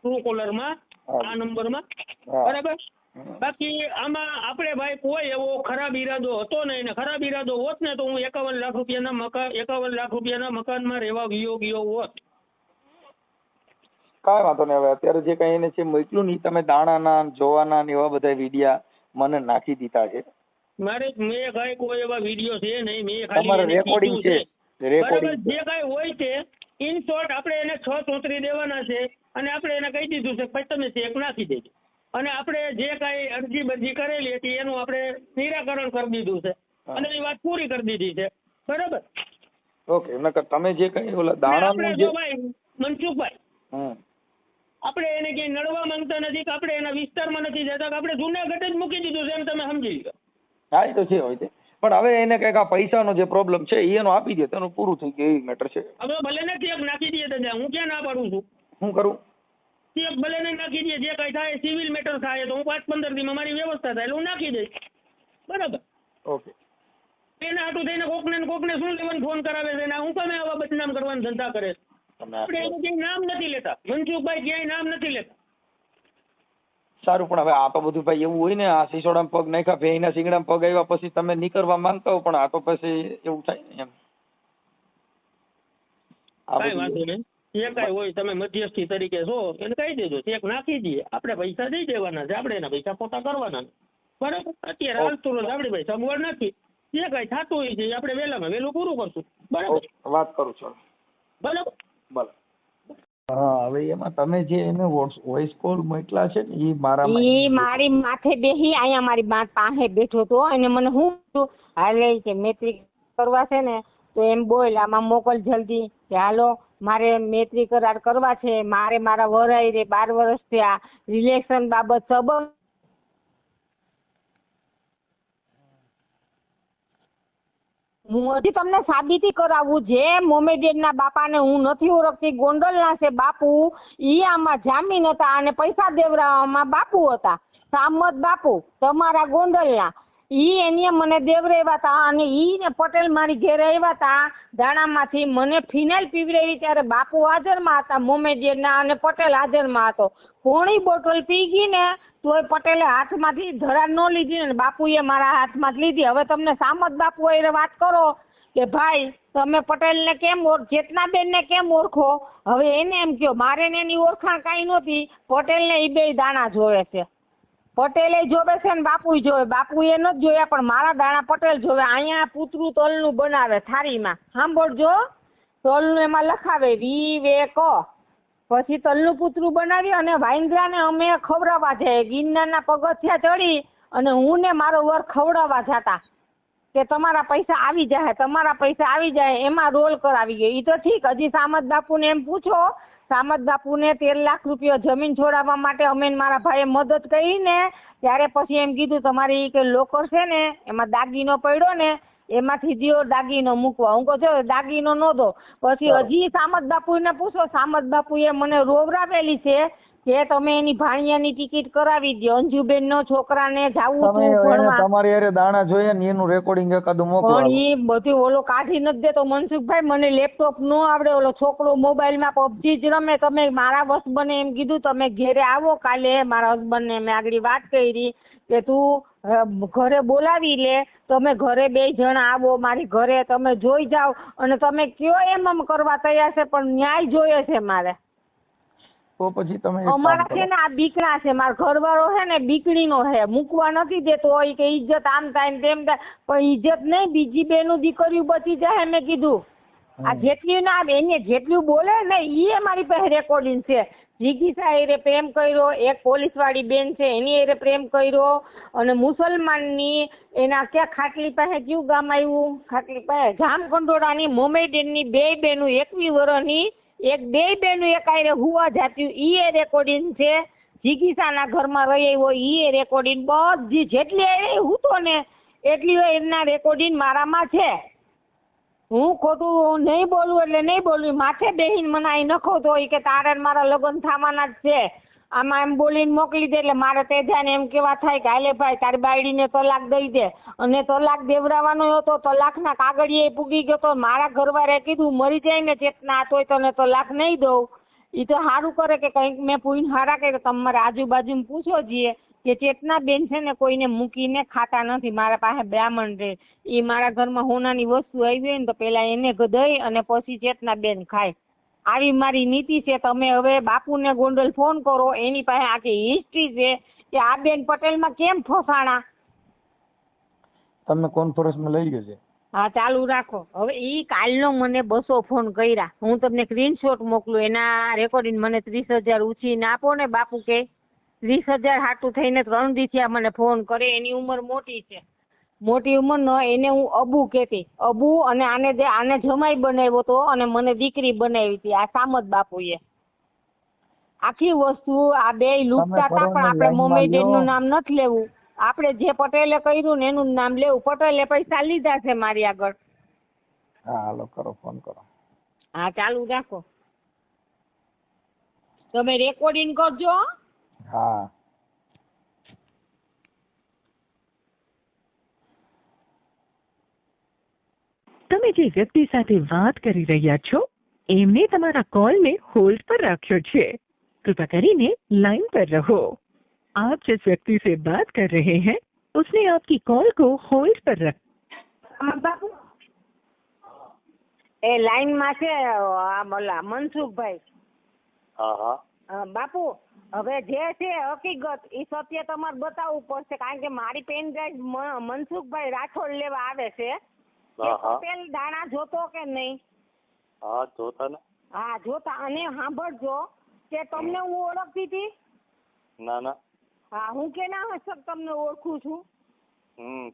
ટ્રુ કોલરમાં આ નંબરમાં, બરાબર. બાકી આમાં આપણે ભાઈ કોઈ એવો ખરાબ ઈરાદો હતો નહીં, ને ખરાબ ઈરાદો હોત ને તો હું 51 લાખ રૂપિયાના મકાનમાં રહેવા ગયો હોત. કાંઈ વાંધો નહીં. હવે અત્યારે જે કઈ એને છે મોકલ્યું નહીં, તમે દાણાના જોવાના ને એવા બધા વિડિયા મને નાખી દીધા છે. મેં કઈ કોઈ એવા વિડીયો છે નહીં, મેં ખાલી રેકોર્ડિંગ છે. બરાબર, જે કઈ હોય છે ઇન શોર્ટ આપણે એને 634 દેવાના છે, અને આપણે એને કહી દીધું છે પછી તમે ચેક નાખી દેજો, અને આપણે જે કઈ અરજી કરેલી હતી એનું આપણે નિરાકરણ કરી દીધું છે, અને એ વાત પૂરી કરી દીધી છે, બરાબર. ઓકે, નકર તમે જે કઈ ઓલા દાણાનું જે ભાઈ મનસુખભાઈ, આપણે એને ક્યાંય નડવા માંગતા નથી કે આપણે એના વિસ્તારમાં નથી જતા, કે આપણે જુનાગઢ જ મૂકી દીધું છે, એમ તમે સમજી લો. હા, એ તો છે હોય છે, પણ હવે એને કઈક આ પૈસાનો જે પ્રોબ્લેમ છે એનો આપી દે, તેનું પૂરું થઈ ગયું, એ મેટર છે. હવે ભલે ને ચેક નાખી દે દાદા, હું ક્યાં ના પાડું છું. શું કરું? ચેક ભલે ને નાખી દે, જે કઈ થાય સિવિલ મેટર થાય તો હું 5-15 દીમાં મારી વ્યવસ્થા થાય એટલે હું નાખી દઈશ, બરાબર. ઓકે. એના હાટું થઈને કોકને શું લેવાનું ફોન કરાવે છે, હું તમે આવા બદનામ કરવાનો ધંધા કરે છે. આપણે એનું ક્યાંય નામ નથી લેતા, મનસુખભાઈ ક્યાંય નામ નથી લેતા. સારું, પણ હવે આ તો બધું ભાઈ એવું હોય ને, આ સિસોડામાં પગ નાખ્યા, ભેંના શિંગડામાં પગ આવ્યા પછી તમે નીકળવા માંગતા હો, પણ આ તો પછી એવું થાય ને એમ. કાંઈ વાંધો નહીં, જે કાંઈ હોય તમે મધ્યસ્થી તરીકે છો એને કહી દેજો, ચેક નાખી દઈએ, આપણે પૈસા દઈ દેવાના છે, આપણે એના પૈસા પોતા કરવાના, બરાબર. અત્યારે હાલતું રોજ આપણી ભાઈ સગવડ નથી, જે કાંઈ થતું હોય છે આપણે વહેલામાં વહેલું પૂરું કરશું, બરાબર. વાત કરું છું, બરાબર. ભલે. હા, હવે એમાં તમે જે એને વોઇસ કોલ મોકલા છે ને એ મારી માથે બેહી અહીંયા મારી પાસે બેઠો હતો, અને મને હું હાલે કે મૈત્રી કરવા છે ને તો એમ બોલ આમાં મોકલ જલ્દી કે હાલો મારે મૈત્રી કરાર કરવા છે, મારે મારા વરાઈ રે 12 વર્ષ થયા, રિલેશન બાબત સંબંધ હું હજી તમને સાબિતી કરાવું. જે મોમેડિયનના બાપાને હું નથી ઓળખતી, ગોંડલના છે બાપુ, ઈ આમાં જામીન હતા અને પૈસા દેવડાવવામાં બાપુ હતા, સામત બાપુ તમારા ગોંડલના. ઈ એને મને દેવરાવ્યા હતા અને ઈ ને પટેલ મારી ઘેરે આવ્યા હતા દાણામાંથી મને ફિનાઇલ પીવડાવી ત્યારે બાપુ હાજરમાં હતા મોમેડિયનના અને પટેલ હાજરમાં હતો. પોણી બોટલ પી ગઈ ને તોય પટેલે હાથમાંથી ધરા ન લીધી ને બાપુએ મારા હાથમાંથી લીધી. હવે તમને સામત બાપુ એ વાત કરો કે ભાઈ તમે પટેલને કેમ ચેતનાબેનને કેમ ઓળખો? હવે એને એમ કહો મારે ને એની ઓળખાણ કાંઈ નહોતી. પટેલને એ બે દાણા જોવે છે. પટેલે જોવે છે ને બાપુ જોવે. બાપુએ નથી જોયા પણ મારા દાણા પટેલ જોવે. અહીંયા પૂતરું તલનું બનાવે થાળીમાં. સાંભળજો, તલનું એમાં લખાવે વિવેક. પછી તલનું પૂતરું બનાવી અને વાંદરાને અમે ખવડાવવા જાય. ગિરનારના પગથિયા ચડી અને હું ને મારો વર ખવડાવવા જતા કે તમારા પૈસા આવી જાય, તમારા પૈસા આવી જાય. એમાં રોલ કરાવી ગયો. એ તો ઠીક. હજી સામત બાપુને એમ પૂછો, સામત બાપુને 13 લાખ રૂપિયા જમીન છોડાવવા માટે અમે મારા ભાઈએ મદદ કરી ને ત્યારે પછી એમ કીધું તમારી કે લોકર છે ને એમાં દાગીનો પડ્યો ને એમાંથી દિયો દાગીનો મૂકવા. હું કહું છું દાગીનો ન દો. પછી હજી સામત બાપુને પૂછો, સામત બાપુએ મને રોવરાવેલી છે કે તમે એની ભાણિયાની ટિકિટ કરાવી દો. અંજુબેન નો છોકરાને જાવું હતું ભણવા. તમારી હારે દાણા જોઈએ ને એનું રેકોર્ડિંગ એકાદું મોકલો. પણ ઈ બધું ઓલો કાઢી નથી દેતો મનસુખભાઈ. મને લેપટોપ નો આવડે. ઓલો છોકરો મોબાઈલમાં પબજી જ રમે. તમે મારા હસબન્ડે એમ કીધું તમે ઘેરે આવો કાલે. મારા હસબન્ડને મેં આગળ વાત કરી કે તું ઘરે બોલાવી લે, તમે ઘરે 2 જણા આવો મારી ઘરે, તમે જોઈ જાઓ અને તમે કયો એમ કરવા તૈયાર છે પણ ન્યાય જોઈએ છે મારે. તો પછી તમે અમારા છે ને આ બીકણા છે. મારો ઘરવાળો છે ને બીકણીનો છે. મૂકવા નથી દેતો હોય કે ઇજ્જત આમ થાય ને તેમ થાય. પણ ઇજ્જત નહીં, બીજી બેનું દીકરીઓ બચી જાય. મેં કીધું આ જેટલી ના એને જેટલું બોલે ને એ મારી પાસે રેકોર્ડિંગ છે. જીગીસા એરે પ્રેમ કર્યો, એક પોલીસ વાળી બેન છે એની એરે પ્રેમ કર્યો અને મુસલમાનની એના ક્યાં ખાટલી પાસે કયું ગામ આવ્યું, ખાટલી પાસે જામકંડોળાની મોમેડિયનની 2 બેનું 21 વર્ષની એક 2 બેનું એક આયરે હુવા જાત્યું. ઈ રેકોર્ડિંગ છે. જીગીસાના ઘરમાં રહી આવ્યો ઈ રેકોર્ડિંગ. બધી જેટલી આયરે હૂતો ને એટલી એના રેકોર્ડિંગ મારામાં છે. હું ખોટું નહીં બોલું એટલે નહીં બોલું. માથે બેહીને મને અહીં નખો તો કે તારે મારા લગ્ન થવાના જ છે. આમાં એમ બોલીને મોકલી દે એટલે મારે તે જાય ને એમ કેવા થાય કે હાલે ભાઈ તારી બાયડીને તલાક દઈ દે. અને તલાક દેવડાવવાનો હતો. તલાકના કાગળિયે પૂગી ગયો તો મારા ઘરવાળાએ કીધું મરી જાય ને ચેતના તોય તને તલાક નહીં દઉં. એ તો સારું કરે કે કંઈક મેં પૂછીને હારા કરે. તમારે આજુબાજુ પૂછો જઈએ કે ચેતના બેન છે ને કોઈને મૂકીને ખાતા નથી. મારા પાસે બ્રાહ્મણ રહે. એ મારા ઘરમાં હોનાની વસ્તુ આવી હોય ને તો પેલા એને દઈ અને પછી ચેતના બેન ખાય. આવી મારી નીતિ છે. તમે હવે બાપુને ગોંડલ ફોન કરો, એની પાસે આખી હિસ્ટ્રી છે કે આ બેન પટેલમાં કેમ ફસાણા. તમે કોન્ફરન્સમાં લઈ ગયો છે. હા ચાલુ રાખો. હવે ઈ કાલનો મને 200 ફોન કર્યા. હું તમને સ્ક્રીનશોટ મોકલું. એના રેકોર્ડિંગ મને 30,000 ઉછીને આપો ને બાપુ કે 30,000 હાટું થઈને 3 દિવસે મને ફોન કરે. એની ઉંમર મોટી છે. મોટી ઉંમરનો એને હું અબુ કહેતી. અબુ અને આને જમાઈ બનાવ્યો તો અને મને દીકરી બનાવી હતી આ સામત બાપુએ. આખી વસ્તુ આ 2 લૂંટતા હતા. પણ આપણે મોમેડિયનનું નામ નથી લેવું. આપણે જે પટેલે કર્યું ને એનું નામ લેવું. પટેલે પૈસા લીધા છે મારી આગળ. હા હાલો કરો, ફોન કરો. હા ચાલુ રાખો. તમે રેકોર્ડિંગ કરજો. હા તમે જે વ્યક્તિ સાથે વાત કરી રહ્યા છો એમને તમારા કોલને હોલ્ડ પર રાખ્યો છે. कृपया કરીને लाइन पर रहो. आप जिस व्यक्ति से बात कर रहे हैं उसने आपकी कॉल को होल्ड पर रखा. બાપુ એ લાઈન માં છે બોલા મનસુખભાઈ. હા બાપુ હવે જે છે હકીકત એ સત્ય તમારે બતાવવું પડશે. કારણ કે મારી પેન ડ્રાઈવ મનસુખભાઈ રાઠોડ લેવા આવે છે. પટેલ દાણા જોતો કે નહીં? હા જોતા ને. હા જોતા. અને સાંભળજો કે તમને હું ઓળખતી હતી? ના ના. હા હું કેના હસ્તક તમને ઓળખું છું.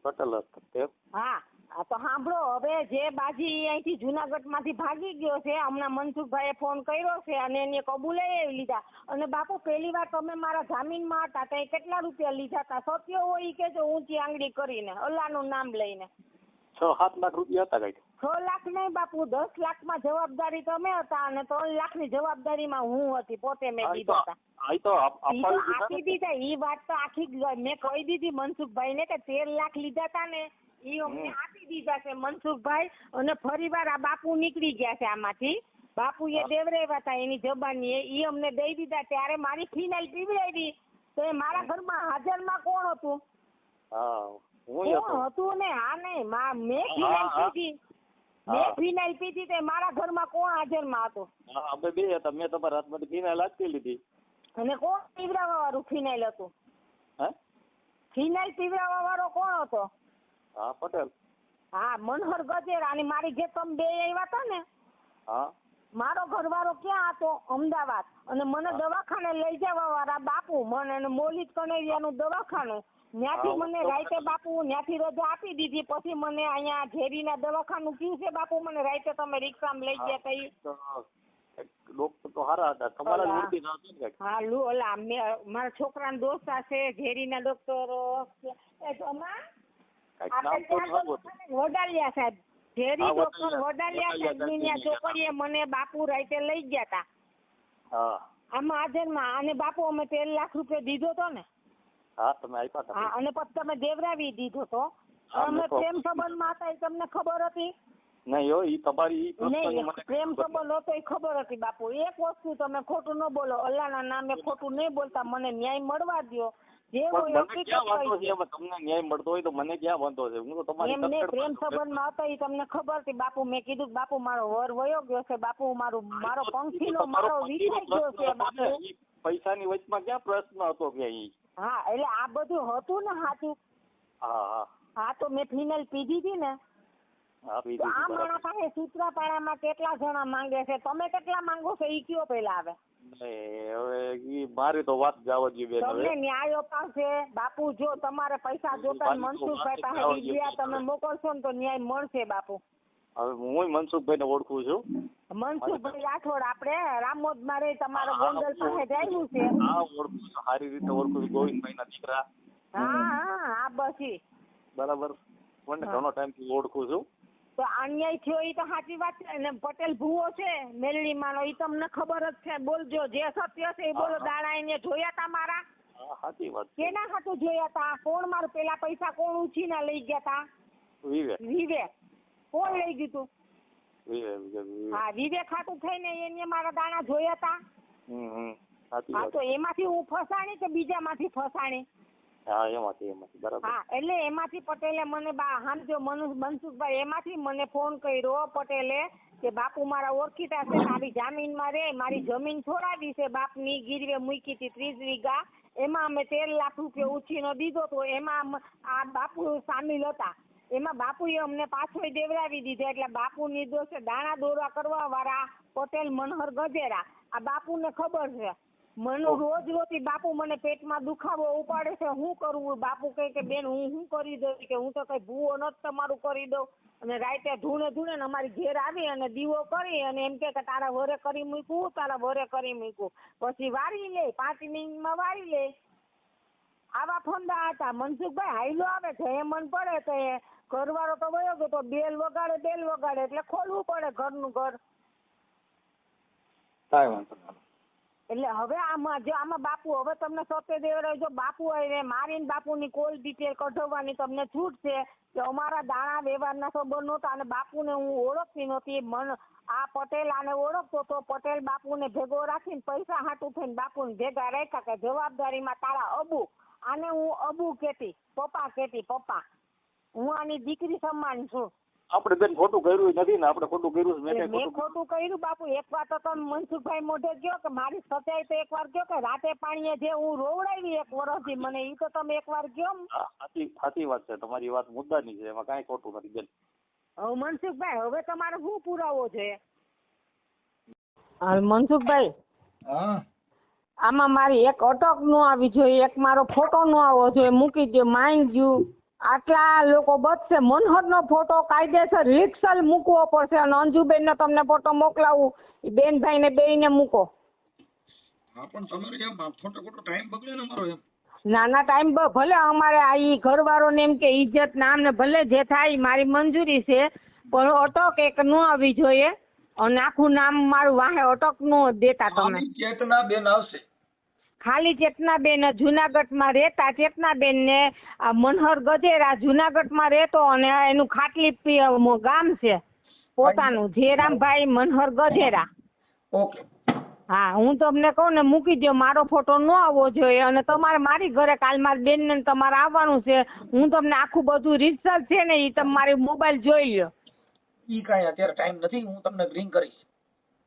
પટેલ હસ્તક. હા તો સાંભળો. હવે જે બાજી અહીંથી જુનાગઢ માંથી ભાગી ગયો છે હમણાં મનસુખભાઈએ ફોન કર્યો છે અને એને કબૂલાઈ લીધા. અને બાપુ પહેલી વાર તમે મારા જામીનમાં હતા ત્યાં કેટલા રૂપિયા લીધા હતા? સત્ય હોય કે જો ઊંચી આંગળી કરીને અલ્લાહનું નામ લઈને 6-7 લાખ રૂપિયા હતા કઈક. 6 લાખ નહીં બાપુ, 10 લાખમાં જવાબદારી તમે હતા અને 3 લાખની જવાબદારીમાં હું હતી, પોતે મેં દીધા હતા. આપી દીધા. ઈ વાત તો આખી મેં કહી દીધી મનસુખભાઈ ને કે 13 લાખ લીધા હતા ને ઈ અમને આપી દીધા છે મનસુખભાઈ, અને ફરી વાર આ બાપુ નીકળી ગયા છે આમાંથી. બાપુએ દેવરાવ્યા હતા એની જબાની, ઈ અમને દઈ દીધા. ત્યારે મારી ફિનાઇલ પીવડાવી તો એ મારા ઘરમાં હાજરમાં કોણ હતું? કોણ હતું ને? હા નહીં, મેં ફિનાઇલ પીધી, મેં ફિનાઇલ પીધી તે મારા ઘરમાં કોણ હાજરમાં હતો? અમે બે હતા. મેં તમારા હાથમાંથી ફિનાઇલ આપી લીધી. અને કોણ પીવડાવવા વાળું ફિનાઇલ હતું? ફિનાઇલ પીવડાવવા વાળો કોણ હતો? હા, પટેલ. હા, મનોહર ગજેરા. અને મારી જે તમે બે આવ્યા હતા ને, મારો ઘરવાળો ક્યાં હતો? અમદાવાદ. અને મને દવાખાને લઈ જવા વાળા બાપુ, મને મોલિત કનેરિયાનું દવાખાનું, ત્યાંથી મને રાઈતે બાપુ ત્યાંથી રજા આપી દીધી. પછી મને અહીંયા ઝેરીના દવાખાનું કયું છે બાપુ, મને રાઈતે તમે રિક્ષામાં લઈ ગયા હતા. ડોક્ટર તો સારા હતા તમારા. હા, ઓલા મારા છોકરાના દોસ્ત છે ઝેરીના ડોક્ટરો. વડાલિયા સાહેબ, ઝેરી ડોક્ટર વડાલિયા સાહેબ ની છોકરીએ મને બાપુ રાઈતે લઈ ગયા હતા આમાં હાજરમાં. અને બાપુ અમે 13 લાખ રૂપિયા દીધો તો ને? હા, તમે આપ્યા હતા. હા, અને પછી તમે દેવરાવી દીધો તો. અમે પ્રેમ સંબંધમાં હતા એ તમને ખબર હતી? નહીં હો, ઈ તમારી પ્રેમ સંબંધ હતો એ ખબર હતી બાપુ. એક વસ્તુ તમે ખોટું ન બોલો, અલ્લાહના નામે ખોટું નહીં બોલતા. મને ન્યાય મળવા દો. જે હોય તમને ન્યાય મળતો હોય તો મને ક્યાં વાંધો છે? હું તો તમારી એમને પ્રેમ સંબંધમાં હતા એ તમને ખબર હતી બાપુ. મેં કીધું બાપુ મારો વર વયો ગયો છે બાપુ, મારો પંખીનો મારો વિખાઈ ગયો છે બાપુ. પૈસાની વચમાં ક્યાં પ્રશ્ન હતો કે? હા, એટલે આ બધું હતું ને સાચું. હા, તો મેં ફિનાઇલ પીધી હતી ને. આ મારા પાસે સૂત્રાપાડામાં કેટલા જણા માંગે છે? તમે કેટલા માંગો છો ઈ કયો પેલા આવે? હવે મારી તો વાત જવા જોઈએ. તમને ન્યાય અપાવશે બાપુ. જો તમારે પૈસા જોતા મનસુખભાઈ પાસે વિડિયા તમે મોકલશો ને તો ન્યાય મળશે બાપુ. હવે હું મનસુખભાઈ ને ઓળખું છું. મનસુખભાઈ રાઠોડ, આપણે રામોદમાં રહી તમારે ગોંડલ પાસે જાયું છે. હા, ઓળખું છું, સારી રીતે ઓળખું છું. ગોવિંદભાઈ ના દીકરા. હા, બસ બરાબર. મને ઘણો ટાઈમ થી ઓળખું છું. તો અન્યાય થયો એ તો સાચી વાત છે. અને પટેલ ભૂવો છે મેલડીમાંનો, એ તમને ખબર જ છે. બોલજો, જે સત્ય છે એ બોલો. દાડા એને જોયા તા મારા? સાચી વાત. કેના ખાતું જોયા તા? કોણ મારું પેલા પૈસા કોણ ઉછીના લઈ ગયા તા? વિવેક. કોણ લઈ ગયું તું? હા, વિવેક ખાતું થઈને એને મારા દાણા જોયા તા. હા, તો એમાંથી હું ફસાણી કે બીજામાંથી ફસાણી? હા, એમાંથી બરાબર. હા, એટલે એમાંથી પટેલે મને સમજો મનસુખભાઈ એમાંથી મને ફોન કર્યો પટેલે કે બાપુ મારા ઓળખીતા છે, મારી જામીનમાં રે, મારી જમીન છોડાવી છે બાપની, ગીરવે મૂકી હતી 30 વીઘા. એમાં અમે 13 લાખ રૂપિયા ઉછીનો દીધો તો એમાં આ બાપુ સામેલ હતા. એમાં બાપુએ અમને પાછો દેવરાવી દીધા. એટલે બાપુ નિર્દોષ દાણા દોરા કરવા વાળા પટેલ મનોહર ગજેરા. આ બાપુને ખબર છે. મને રોજ રોજ બાપુ મને પેટમાં દુખાવો ઉપાડે છે. શું કરવું? બાપુ કહે કે બેન હું શું કરી દઉં? કે હું તો કઈ ભૂવો નથી તમારું કરી દઉં. અને રાતે ધૂણે ને અમારી ઘેર આવી અને દીવો કરી અને એમ કે તારા વરે કરી મૂકવું, તારા વરે કરી મૂકવું. પછી વારી લે, 5 મિનિટમાં વારી લે. આવા ફંદા હતા. મનસુખભાઈ હાઈલો આવે છે એ મન પડે તો એ ઘરવાળો તો વયો ગયો તો બેલ વગાડે એટલે ખોલવું પડે ઘરનું ઘર. એટલે હવે આમાં બાપુ હવે તમને સત્યદેવ જો બાપુ આવે મારીને બાપુની કોલ ડિટેલ કઢાવવાની તમને છૂટ છે કે અમારા દાણા વ્યવહારના સંબંધ નહોતા અને બાપુને હું ઓળખતી નહોતી. આ પટેલ આને ઓળખતો તો પટેલ બાપુને ભેગો રાખીને પૈસા હાટું થઈને બાપુને ભેગા રાખ્યા કે જવાબદારીમાં તારા અબુ. આને હું અબુ કહેતી, પપ્પા. હું આની દીકરી સમાન છું. આપણે બેન ખોટું કર્યું નથી ને? આપણે ખોટું કર્યું છે? મેં ખોટું કર્યું બાપુ. એક વાર તો તમે મનસુખભાઈ મોઢે ગયો કે મારી સચાઈ તો એક વાર ગયો કે રાતે પાણીએ જે હું રોવડાવી 1 વર્ષથી મને, ઈ તો તમે એક વાર ગયો. સાચી વાત છે, તમારી વાત મુદ્દાની છે, એમાં કાંઈ ખોટું નથી બેન. હવે મનસુખભાઈ હવે તમારે શું પુરાવો છે? હાલ મનસુખભાઈ, આમાં મારી એક અટક નો આવી જોઈએ, એક મારો ફોટો નો આવવો જોઈએ. મૂકી દો, માંગ ગયું. આટલા લોકો બચશે. મનોહરનો ફોટો કાયદેસર રિક્સલ મૂકવો પડશે અને અંજુબેનનો તમને ફોટો મોકલાવું, એ બેનભાઈને બેયને મૂકો. નાના ટાઈમ ભલે અમારે આ ઘરવાળોને એમ કે ઇજ્જત નામ ને ભલે જે થાય મારી મંજૂરી છે, પણ અટક એક ન આવી જોઈએ અને આખું નામ મારું વાહે અટક નો દેતા તમે. ચેતનાબેન આવશે. ખાલી ચેતનાબેન જુનાગઢમાં રહેતા, ચેતનાબેન ને મનહર ગજેરા જુનાગઢમાં રહેતો અને એનું ખાટલી ગામ છે પોતાનું, જેરામભાઈ મનહર ગજેરા. ઓકે. હા, હું તમને કહું ને મૂકી દો, મારો ફોટો ન આવવો જોઈએ અને તમારે મારી ઘરે કાલ મારી બેન ને તમારે આવવાનું છે. હું તમને આખું બધું રિસર્ચ છે ને એ તમે મારી મોબાઈલ જોઈ લો. ઈ કાંઈ અત્યારે ટાઈમ નથી, હું તમને રિંગ કરીશ.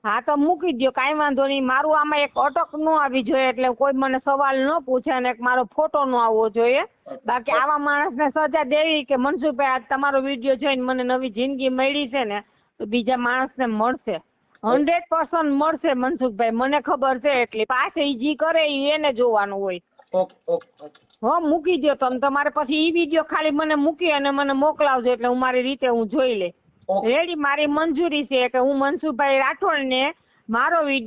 હા તો મૂકી દો, કાંઈ વાંધો નહીં. મારું આમાં એક અટક ન આવી જોઈએ એટલે કોઈ મને સવાલ ન પૂછે અને એક મારો ફોટો ન આવવો જોઈએ. બાકી આવા માણસને સજા દેવી કે મનસુખભાઈ આજ તમારો વિડીયો જોઈને મને નવી જિંદગી મળી છે ને તો બીજા માણસને મળશે, 100% મળશે મનસુખભાઈ, મને ખબર છે. એટલે પાછે ઈ જી કરે એને જોવાનું હોય. Okay okay okay. હો મૂકી દો તમે, તમારે પછી ઈ વિડીયો ખાલી મને મૂકી અને મને મોકલાવજો એટલે હું મારી રીતે હું જોઈ લે. રેડી, મારી મંજૂરી છે કે હું મનસુખભાઈ રાઠોડને મારો વિડીયો